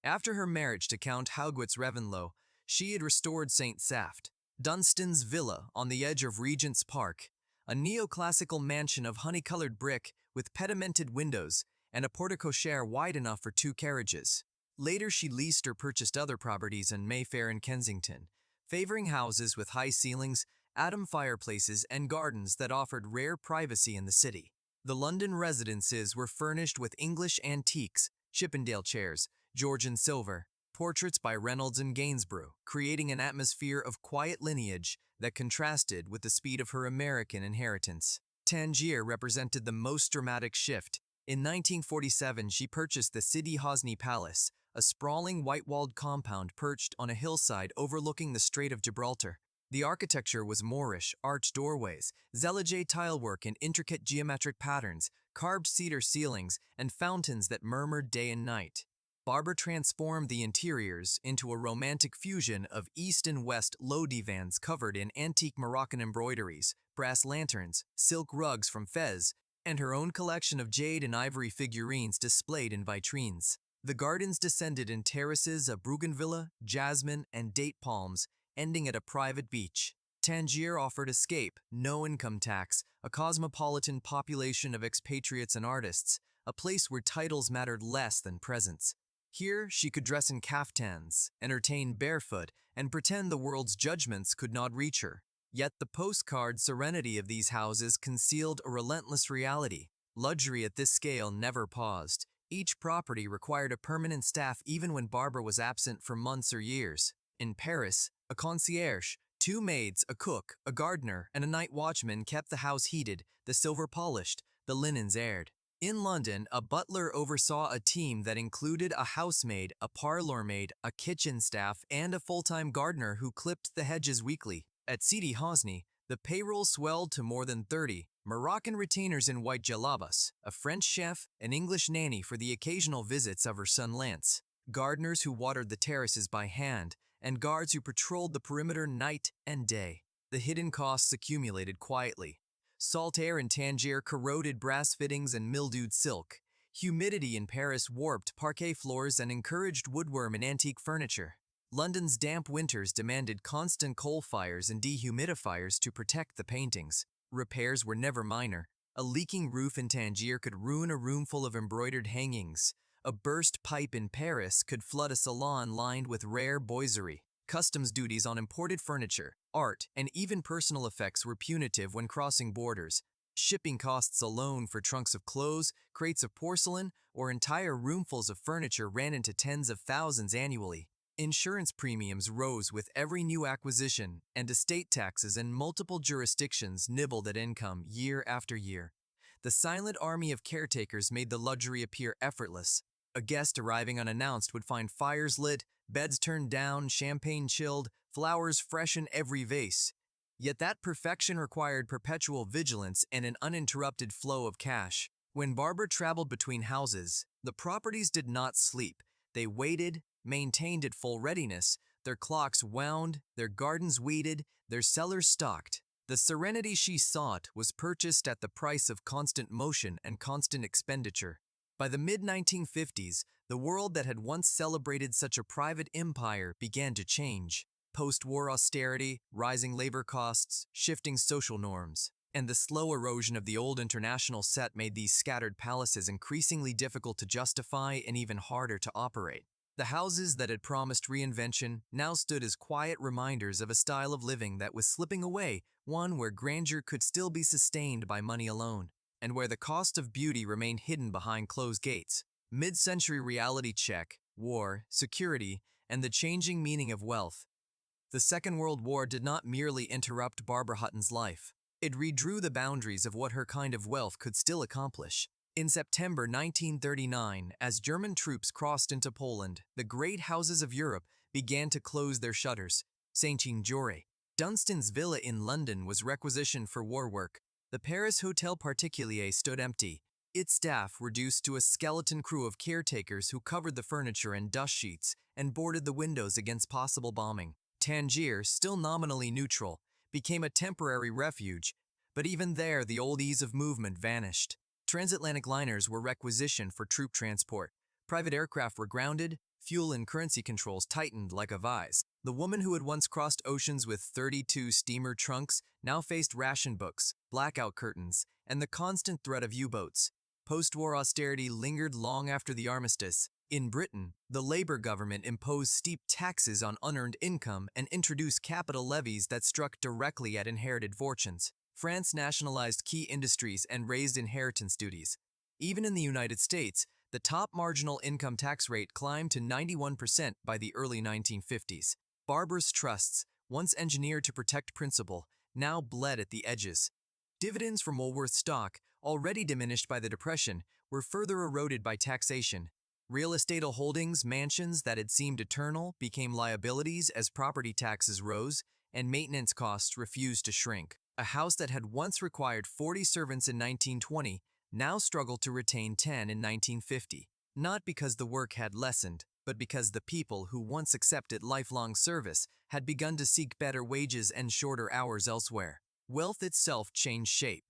After her marriage to Count Haugwitz Reventlow, she had restored St. Saft, Dunstan's villa on the edge of Regent's Park, a neoclassical mansion of honey-colored brick with pedimented windows and a porte-cochere wide enough for 2 carriages. Later she leased or purchased other properties in Mayfair and Kensington, favoring houses with high ceilings, atom fireplaces, and gardens that offered rare privacy in the city. The London residences were furnished with English antiques, Chippendale chairs, Georgian silver, portraits by Reynolds and Gainsborough, creating an atmosphere of quiet lineage that contrasted with the speed of her American inheritance. Tangier represented the most dramatic shift. In 1947, she purchased the Sidi Hosni Palace, a sprawling white-walled compound perched on a hillside overlooking the Strait of Gibraltar. The architecture was Moorish, arched doorways, zellige tilework in intricate geometric patterns, carved cedar ceilings, and fountains that murmured day and night. Barbara transformed the interiors into a romantic fusion of east and west low divans covered in antique Moroccan embroideries, brass lanterns, silk rugs from Fez, and her own collection of jade and ivory figurines displayed in vitrines. The gardens descended in terraces of bougainvillea, jasmine, and date palms, ending at a private beach. Tangier offered escape, no income tax, a cosmopolitan population of expatriates and artists, a place where titles mattered less than presence. Here, she could dress in caftans, entertain barefoot, and pretend the world's judgments could not reach her. Yet the postcard serenity of these houses concealed a relentless reality. Luxury at this scale never paused. Each property required a permanent staff even when Barbara was absent for months or years. In Paris, a concierge, 2 maids, a cook, a gardener, and a night watchman kept the house heated, the silver polished, the linens aired. In London, a butler oversaw a team that included a housemaid, a parlour maid, a kitchen staff, and a full-time gardener who clipped the hedges weekly. At Sidi Hosni, the payroll swelled to more than 30, Moroccan retainers in white jalabas, a French chef, an English nanny for the occasional visits of her son Lance, gardeners who watered the terraces by hand, and guards who patrolled the perimeter night and day. The hidden costs accumulated quietly. Salt air in Tangier corroded brass fittings and mildewed silk. Humidity in Paris warped parquet floors and encouraged woodworm in antique furniture. London's damp winters demanded constant coal fires and dehumidifiers to protect the paintings. Repairs were never minor. A leaking roof in Tangier could ruin a room full of embroidered hangings. A burst pipe in Paris could flood a salon lined with rare boiserie. Customs duties on imported furniture, art, and even personal effects were punitive when crossing borders. Shipping costs alone for trunks of clothes, crates of porcelain, or entire roomfuls of furniture ran into tens of thousands annually. Insurance premiums rose with every new acquisition, and estate taxes in multiple jurisdictions nibbled at income year after year. The silent army of caretakers made the luxury appear effortless. A guest arriving unannounced would find fires lit, beds turned down, champagne chilled, flowers fresh in every vase. Yet that perfection required perpetual vigilance and an uninterrupted flow of cash. When Barbara traveled between houses, the properties did not sleep. They waited, maintained at full readiness, their clocks wound, their gardens weeded, their cellars stocked. The serenity she sought was purchased at the price of constant motion and constant expenditure. By the mid-1950s, the world that had once celebrated such a private empire began to change. Post-war austerity, rising labor costs, shifting social norms, and the slow erosion of the old international set made these scattered palaces increasingly difficult to justify and even harder to operate. The houses that had promised reinvention now stood as quiet reminders of a style of living that was slipping away, one where grandeur could still be sustained by money alone, and where the cost of beauty remained hidden behind closed gates. Mid-century reality check, war, security, and the changing meaning of wealth. The Second World War did not merely interrupt Barbara Hutton's life. It redrew the boundaries of what her kind of wealth could still accomplish. In September 1939, as German troops crossed into Poland, the great houses of Europe began to close their shutters. Saint-Jean-Jouret, Dunstan's villa in London was requisitioned for war work. The Paris Hotel Particulier stood empty, its staff reduced to a skeleton crew of caretakers who covered the furniture in dust sheets and boarded the windows against possible bombing. Tangier, still nominally neutral, became a temporary refuge, but even there the old ease of movement vanished. Transatlantic liners were requisitioned for troop transport. Private aircraft were grounded, fuel and currency controls tightened like a vise. The woman who had once crossed oceans with 32 steamer trunks now faced ration books, blackout curtains, and the constant threat of U-boats. Post-war austerity lingered long after the armistice. In Britain, the Labour government imposed steep taxes on unearned income and introduced capital levies that struck directly at inherited fortunes. France nationalized key industries and raised inheritance duties. Even in the United States, the top marginal income tax rate climbed to 91% by the early 1950s. Barbara's trusts, once engineered to protect principal, now bled at the edges. Dividends from Woolworth stock, already diminished by the Depression, were further eroded by taxation. Real estate holdings, mansions that had seemed eternal, became liabilities as property taxes rose and maintenance costs refused to shrink. A house that had once required 40 servants in 1920 now struggled to retain 10 in 1950, not because the work had lessened, but because the people who once accepted lifelong service had begun to seek better wages and shorter hours elsewhere. Wealth itself changed shape.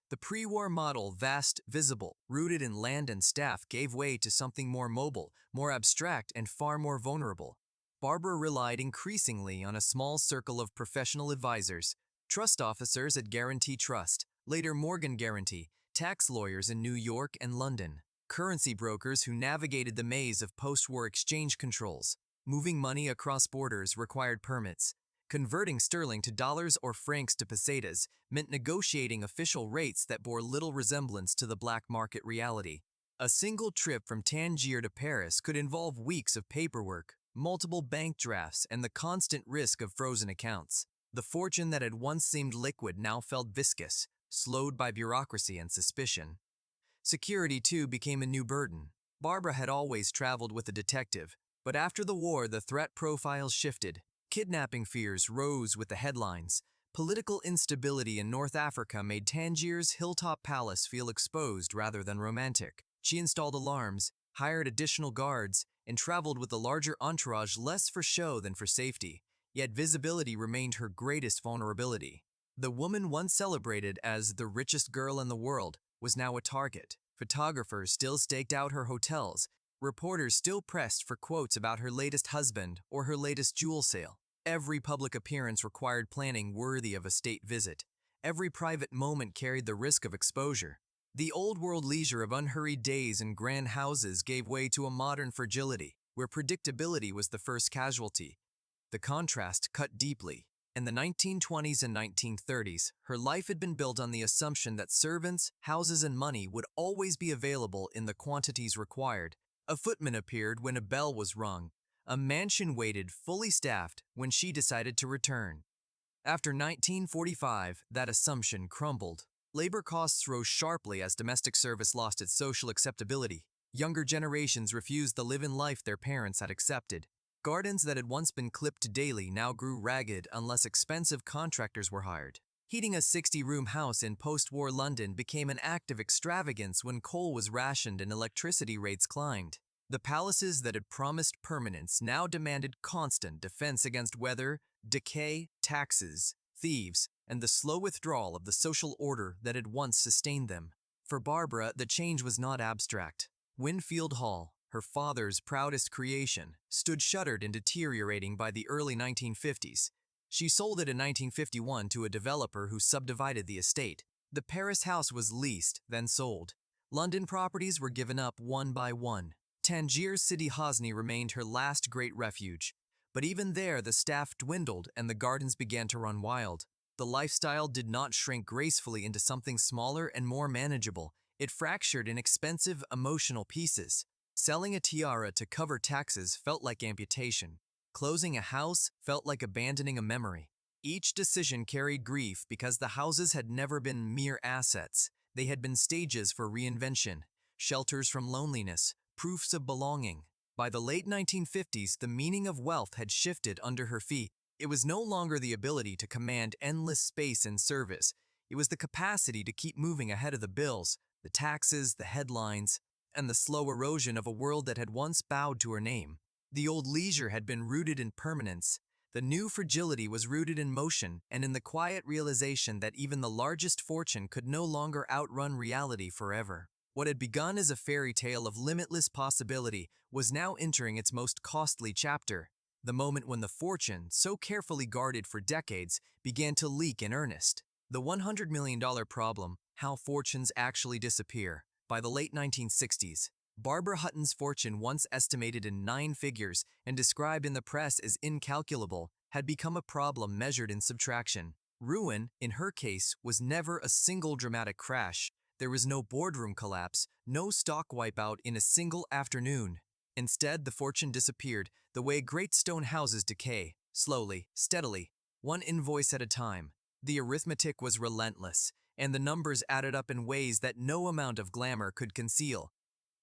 The pre-war model, vast, visible, rooted in land and staff, gave way to something more mobile, more abstract, and far more vulnerable. Barbara relied increasingly on a small circle of professional advisors, trust officers at Guarantee Trust, later Morgan Guarantee, tax lawyers in New York and London, currency brokers who navigated the maze of post-war exchange controls. Moving money across borders required permits. Converting sterling to dollars or francs to pesetas meant negotiating official rates that bore little resemblance to the black market reality. A single trip from Tangier to Paris could involve weeks of paperwork, multiple bank drafts, and the constant risk of frozen accounts. The fortune that had once seemed liquid now felt viscous, slowed by bureaucracy and suspicion. Security, too, became a new burden. Barbara had always traveled with a detective, but after the war the threat profiles shifted. Kidnapping fears rose with the headlines. Political instability in North Africa made Tangier's hilltop palace feel exposed rather than romantic. She installed alarms, hired additional guards, and traveled with a larger entourage less for show than for safety. Yet visibility remained her greatest vulnerability. The woman once celebrated as the richest girl in the world was now a target. Photographers still staked out her hotels. Reporters still pressed for quotes about her latest husband or her latest jewel sale. Every public appearance required planning worthy of a state visit. Every private moment carried the risk of exposure. The old-world leisure of unhurried days in grand houses gave way to a modern fragility, where predictability was the first casualty. The contrast cut deeply. In the 1920s and 1930s, her life had been built on the assumption that servants, houses, and money would always be available in the quantities required. A footman appeared when a bell was rung. A mansion waited fully staffed when she decided to return. After 1945, that assumption crumbled. Labor costs rose sharply as domestic service lost its social acceptability. Younger generations refused the live-in life their parents had accepted. Gardens that had once been clipped daily now grew ragged unless expensive contractors were hired. Heating a 60-room house in post-war London became an act of extravagance when coal was rationed and electricity rates climbed. The palaces that had promised permanence now demanded constant defense against weather, decay, taxes, thieves, and the slow withdrawal of the social order that had once sustained them. For Barbara, the change was not abstract. Winfield Hall, her father's proudest creation, stood shuttered and deteriorating by the early 1950s. She sold it in 1951 to a developer who subdivided the estate. The Paris house was leased, then sold. London properties were given up one by one. Tangier City Hosni remained her last great refuge. But even there, the staff dwindled and the gardens began to run wild. The lifestyle did not shrink gracefully into something smaller and more manageable. It fractured in expensive, emotional pieces. Selling a tiara to cover taxes felt like amputation. Closing a house felt like abandoning a memory. Each decision carried grief because the houses had never been mere assets. They had been stages for reinvention, shelters from loneliness, proofs of belonging. By the late 1950s, the meaning of wealth had shifted under her feet. It was no longer the ability to command endless space and service. It was the capacity to keep moving ahead of the bills, the taxes, the headlines, and the slow erosion of a world that had once bowed to her name. The old leisure had been rooted in permanence. The new fragility was rooted in motion and in the quiet realization that even the largest fortune could no longer outrun reality forever. What had begun as a fairy tale of limitless possibility was now entering its most costly chapter, the moment when the fortune, so carefully guarded for decades, began to leak in earnest. The $100 million problem, how fortunes actually disappear. By the late 1960s, Barbara Hutton's fortune, once estimated in 9 figures and described in the press as incalculable, had become a problem measured in subtraction. Ruin, in her case, was never a single dramatic crash. There was no boardroom collapse, no stock wipeout in a single afternoon. Instead, the fortune disappeared the way great stone houses decay, slowly, steadily, one invoice at a time. The arithmetic was relentless, and the numbers added up in ways that no amount of glamour could conceal.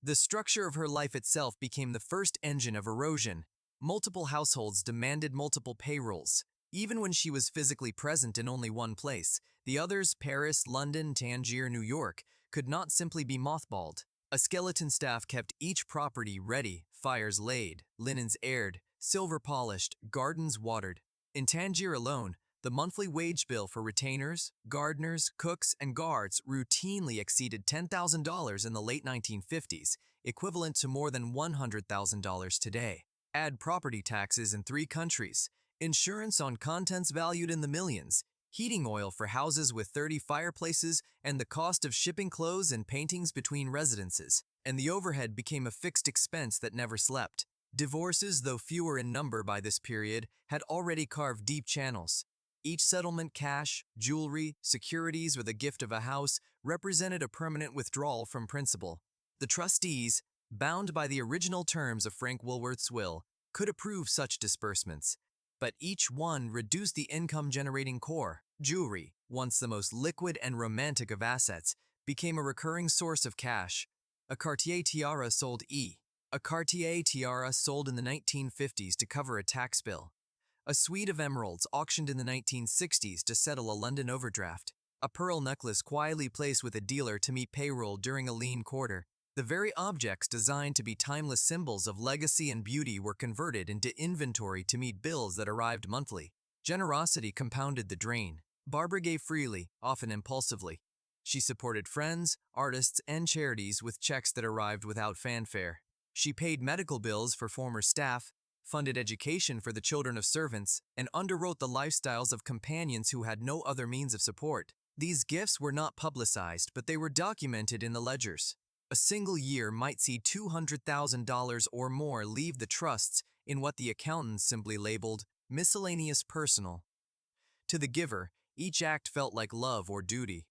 The structure of her life itself became the first engine of erosion. Multiple households demanded multiple payrolls. Even when she was physically present in only one place, the others, Paris, London, Tangier, New York, could not simply be mothballed. A skeleton staff kept each property ready, fires laid, linens aired, silver polished, gardens watered. In Tangier alone, the monthly wage bill for retainers, gardeners, cooks, and guards routinely exceeded $10,000 in the late 1950s, equivalent to more than $100,000 today. Add property taxes in 3 countries, insurance on contents valued in the millions, heating oil for houses with 30 fireplaces, and the cost of shipping clothes and paintings between residences, and the overhead became a fixed expense that never slept. Divorces, though fewer in number by this period, had already carved deep channels. Each settlement, cash, jewelry, securities, or the gift of a house represented a permanent withdrawal from principal. The trustees, bound by the original terms of Frank Woolworth's will, could approve such disbursements, but each one reduced the income-generating core. Jewelry, once the most liquid and romantic of assets, became a recurring source of cash. A Cartier tiara sold A Cartier tiara sold in the 1950s to cover a tax bill. A suite of emeralds auctioned in the 1960s to settle a London overdraft. A pearl necklace quietly placed with a dealer to meet payroll during a lean quarter. The very objects designed to be timeless symbols of legacy and beauty were converted into inventory to meet bills that arrived monthly. Generosity compounded the drain. Barbara gave freely, often impulsively. She supported friends, artists, and charities with checks that arrived without fanfare. She paid medical bills for former staff, funded education for the children of servants, and underwrote the lifestyles of companions who had no other means of support. These gifts were not publicized, but they were documented in the ledgers. A single year might see $200,000 or more leave the trusts in what the accountants simply labeled miscellaneous personal. To the giver, each act felt like love or duty.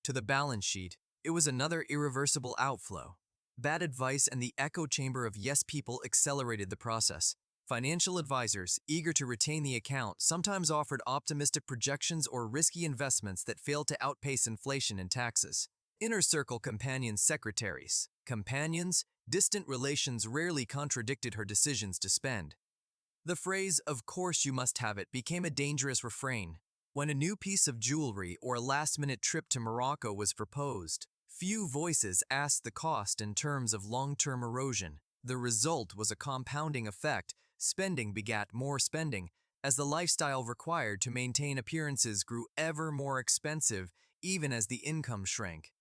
To the balance sheet, it was another irreversible outflow. Bad advice and the echo chamber of yes people accelerated the process. Financial advisors, eager to retain the account, sometimes offered optimistic projections or risky investments that failed to outpace inflation and taxes. Inner circle companions, secretaries. Companions, distant relations rarely contradicted her decisions to spend. The phrase, "of course you must have it," became a dangerous refrain. When a new piece of jewelry or a last-minute trip to Morocco was proposed, few voices asked the cost in terms of long-term erosion. The result was a compounding effect. Spending begat more spending, as the lifestyle required to maintain appearances grew ever more expensive, even as the income shrank.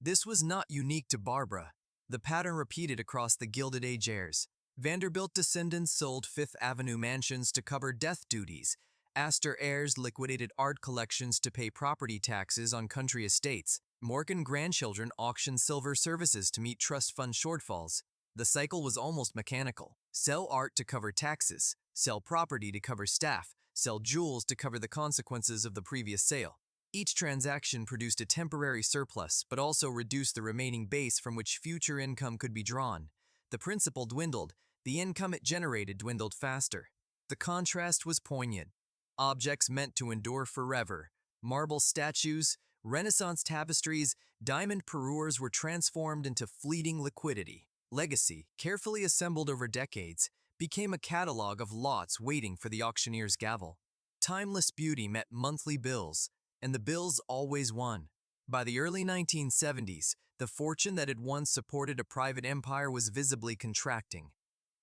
This was not unique to Barbara. The pattern repeated across the Gilded Age heirs. Vanderbilt descendants sold Fifth Avenue mansions to cover death duties. Astor heirs liquidated art collections to pay property taxes on country estates. Morgan grandchildren auctioned silver services to meet trust fund shortfalls. The cycle was almost mechanical. Sell art to cover taxes, sell property to cover staff, sell jewels to cover the consequences of the previous sale. Each transaction produced a temporary surplus, but also reduced the remaining base from which future income could be drawn. The principal dwindled, the income it generated dwindled faster. The contrast was poignant. Objects meant to endure forever, marble statues, Renaissance tapestries, diamond parures were transformed into fleeting liquidity. Legacy, carefully assembled over decades, became a catalog of lots waiting for the auctioneer's gavel. Timeless beauty met monthly bills, and the bills always won. By the early 1970s, the fortune that had once supported a private empire was visibly contracting.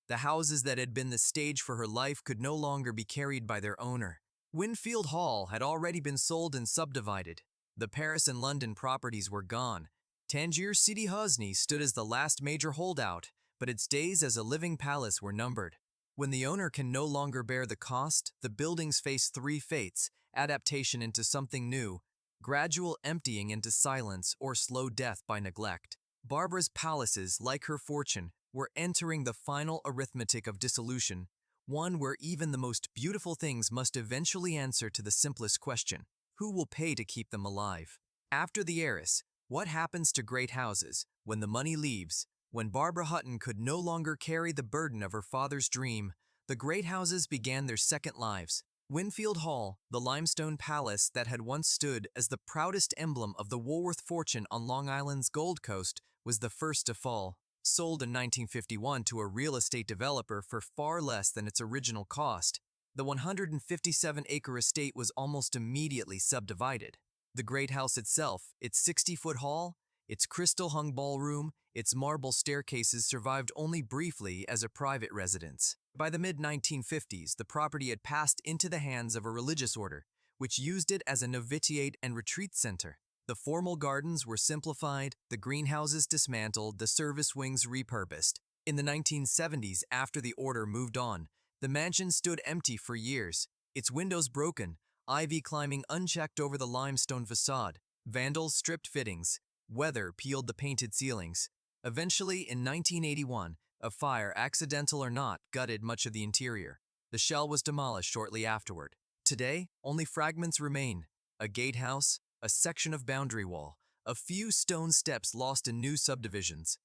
The houses that had been the stage for her life could no longer be carried by their owner. Winfield Hall had already been sold and subdivided. The Paris and London properties were gone. Tangier Sidi Hosni stood as the last major holdout, but its days as a living palace were numbered. When the owner can no longer bear the cost, the buildings face three fates: adaptation into something new, gradual emptying into silence, or slow death by neglect. Barbara's palaces, like her fortune, were entering the final arithmetic of dissolution, one where even the most beautiful things must eventually answer to the simplest question: who will pay to keep them alive? After the heiress, what happens to great houses when the money leaves? When Barbara Hutton could no longer carry the burden of her father's dream, the great houses began their second lives. Winfield Hall, the limestone palace that had once stood as the proudest emblem of the Woolworth fortune on Long Island's Gold Coast, was the first to fall. Sold in 1951 to a real estate developer for far less than its original cost, the 157-acre estate was almost immediately subdivided. The great house itself, its 60-foot hall, its crystal-hung ballroom, its marble staircases survived only briefly as a private residence. By the mid-1950s, the property had passed into the hands of a religious order, which used it as a novitiate and retreat center. The formal gardens were simplified, the greenhouses dismantled, the service wings repurposed. In the 1970s, after the order moved on, the mansion stood empty for years, its windows broken, ivy climbing unchecked over the limestone facade. Vandals stripped fittings, weather peeled the painted ceilings. Eventually, in 1981, a fire, accidental or not, gutted much of the interior. The shell was demolished shortly afterward. Today, only fragments remain: a gatehouse, a section of boundary wall, a few stone steps lost in new subdivisions.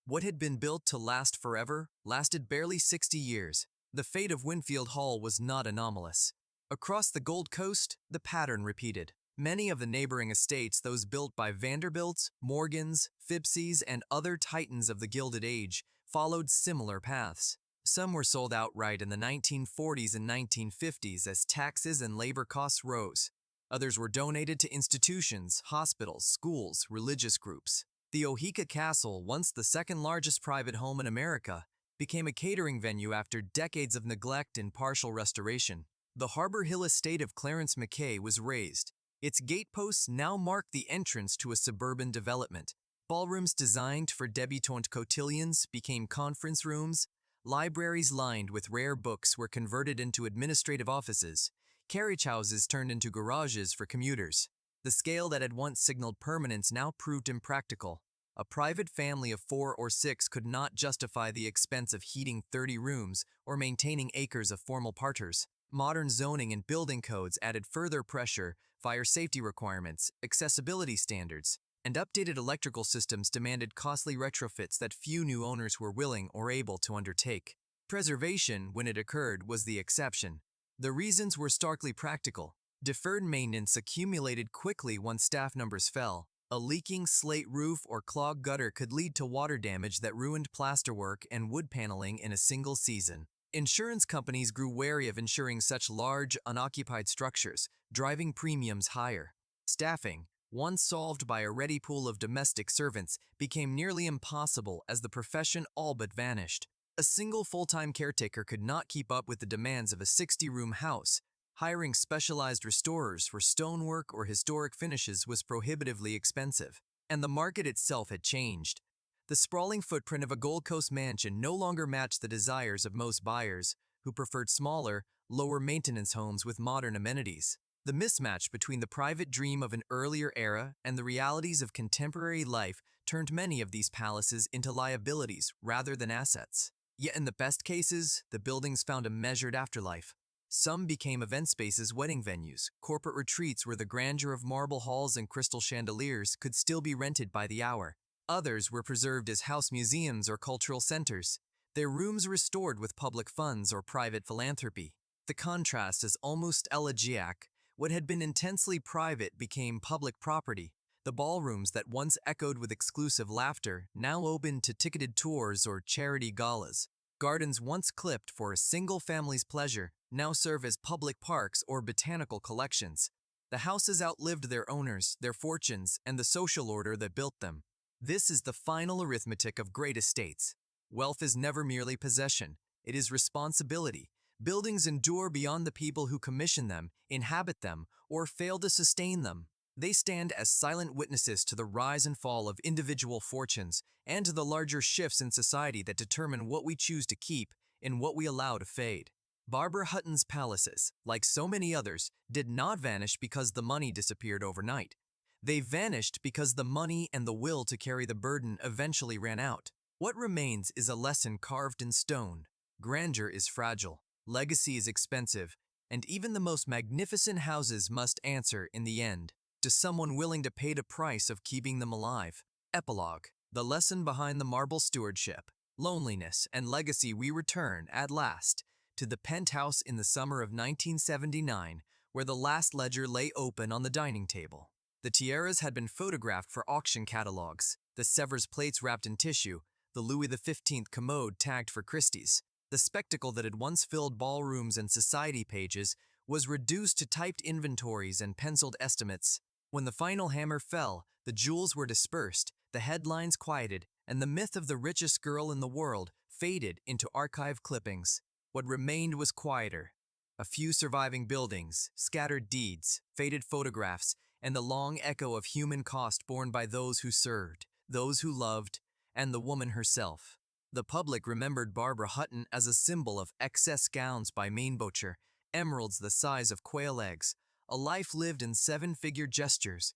What had been built to last forever lasted barely 60 years. The fate of Winfield Hall was not anomalous. Across the Gold Coast, the pattern repeated. Many of the neighboring estates, those built by Vanderbilts, Morgans, Phippses, and other titans of the Gilded Age, followed similar paths. Some were sold outright in the 1940s and 1950s as taxes and labor costs rose. Others were donated to institutions, hospitals, schools, religious groups. The Ohika Castle, once the second-largest private home in America, became a catering venue after decades of neglect and partial restoration. The Harbor Hill estate of Clarence Mackay was razed. Its gateposts now mark the entrance to a suburban development. Ballrooms designed for debutante cotillions became conference rooms. Libraries lined with rare books were converted into administrative offices. Carriage houses turned into garages for commuters. The scale that had once signaled permanence now proved impractical. A private family of 4 or 6 could not justify the expense of heating 30 rooms or maintaining acres of formal parterres. Modern zoning and building codes added further pressure, fire safety requirements, accessibility standards, and updated electrical systems demanded costly retrofits that few new owners were willing or able to undertake. Preservation, when it occurred, was the exception. The reasons were starkly practical. Deferred maintenance accumulated quickly once staff numbers fell. A leaking slate roof or clogged gutter could lead to water damage that ruined plasterwork and wood paneling in a single season. Insurance companies grew wary of insuring such large, unoccupied structures, driving premiums higher. Staffing, once solved by a ready pool of domestic servants, became nearly impossible as the profession all but vanished. A single full-time caretaker could not keep up with the demands of a 60-room house. Hiring specialized restorers for stonework or historic finishes was prohibitively expensive, and the market itself had changed. The sprawling footprint of a Gold Coast mansion no longer matched the desires of most buyers, who preferred smaller, lower-maintenance homes with modern amenities. The mismatch between the private dream of an earlier era and the realities of contemporary life turned many of these palaces into liabilities rather than assets. Yet in the best cases, the buildings found a measured afterlife. Some became event spaces, wedding venues, corporate retreats where the grandeur of marble halls and crystal chandeliers could still be rented by the hour. Others were preserved as house museums or cultural centers, their rooms restored with public funds or private philanthropy. The contrast is almost elegiac. What had been intensely private became public property. The ballrooms that once echoed with exclusive laughter now opened to ticketed tours or charity galas. Gardens once clipped for a single family's pleasure now serve as public parks or botanical collections. The houses outlived their owners, their fortunes, and the social order that built them. This is the final arithmetic of great estates. Wealth is never merely possession, it is responsibility. Buildings endure beyond the people who commission them, inhabit them, or fail to sustain them. They stand as silent witnesses to the rise and fall of individual fortunes and to the larger shifts in society that determine what we choose to keep and what we allow to fade. Barbara Hutton's palaces, like so many others, did not vanish because the money disappeared overnight. They vanished because the money and the will to carry the burden eventually ran out. What remains is a lesson carved in stone. Grandeur is fragile, legacy is expensive, and even the most magnificent houses must answer in the end to someone willing to pay the price of keeping them alive. Epilogue. The lesson behind the marble stewardship, loneliness, and legacy. We return, at last, to the penthouse in the summer of 1979, where the last ledger lay open on the dining table. The tiaras had been photographed for auction catalogs, the Sevres plates wrapped in tissue, the Louis XV commode tagged for Christie's. The spectacle that had once filled ballrooms and society pages was reduced to typed inventories and penciled estimates. When the final hammer fell, the jewels were dispersed, the headlines quieted, and the myth of the richest girl in the world faded into archive clippings. What remained was quieter. A few surviving buildings, scattered deeds, faded photographs, and the long echo of human cost borne by those who served, those who loved, and the woman herself. The public remembered Barbara Hutton as a symbol of excess gowns by Mainbocher, emeralds the size of quail eggs, a life lived in 7-figure gestures.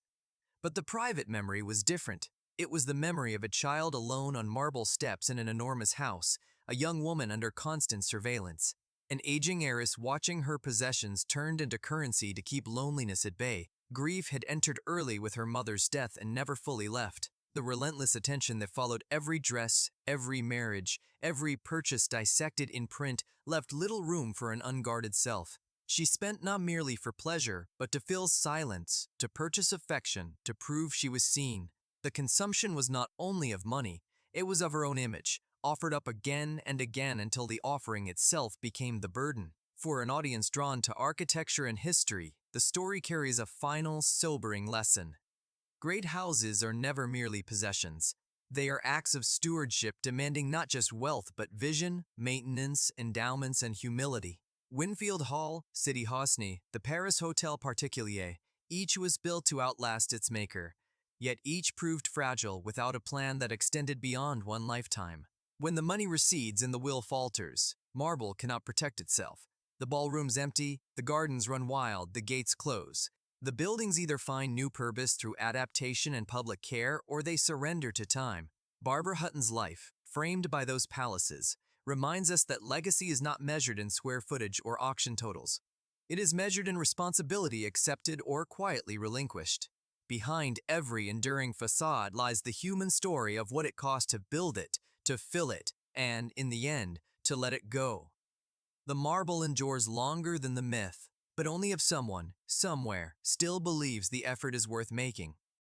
But the private memory was different. It was the memory of a child alone on marble steps in an enormous house, a young woman under constant surveillance, an aging heiress watching her possessions turned into currency to keep loneliness at bay. Grief had entered early with her mother's death and never fully left. The relentless attention that followed every dress, every marriage, every purchase dissected in print left little room for an unguarded self. She spent not merely for pleasure, but to fill silence, to purchase affection, to prove she was seen. The consumption was not only of money, it was of her own image, offered up again and again until the offering itself became the burden. For an audience drawn to architecture and history, the story carries a final, sobering lesson. Great houses are never merely possessions. They are acts of stewardship demanding not just wealth but vision, maintenance, endowments, and humility. Winfield Hall, City Hosni, the Paris Hotel Particulier, each was built to outlast its maker. Yet each proved fragile without a plan that extended beyond one lifetime. When the money recedes and the will falters, marble cannot protect itself. The ballroom's empty, the gardens run wild, the gates close. The buildings either find new purpose through adaptation and public care, or they surrender to time. Barbara Hutton's life, framed by those palaces, reminds us that legacy is not measured in square footage or auction totals. It is measured in responsibility accepted or quietly relinquished. Behind every enduring facade lies the human story of what it cost to build it, to fill it, and, in the end, to let it go. The marble endures longer than the myth, but only if someone, somewhere, still believes the effort is worth making.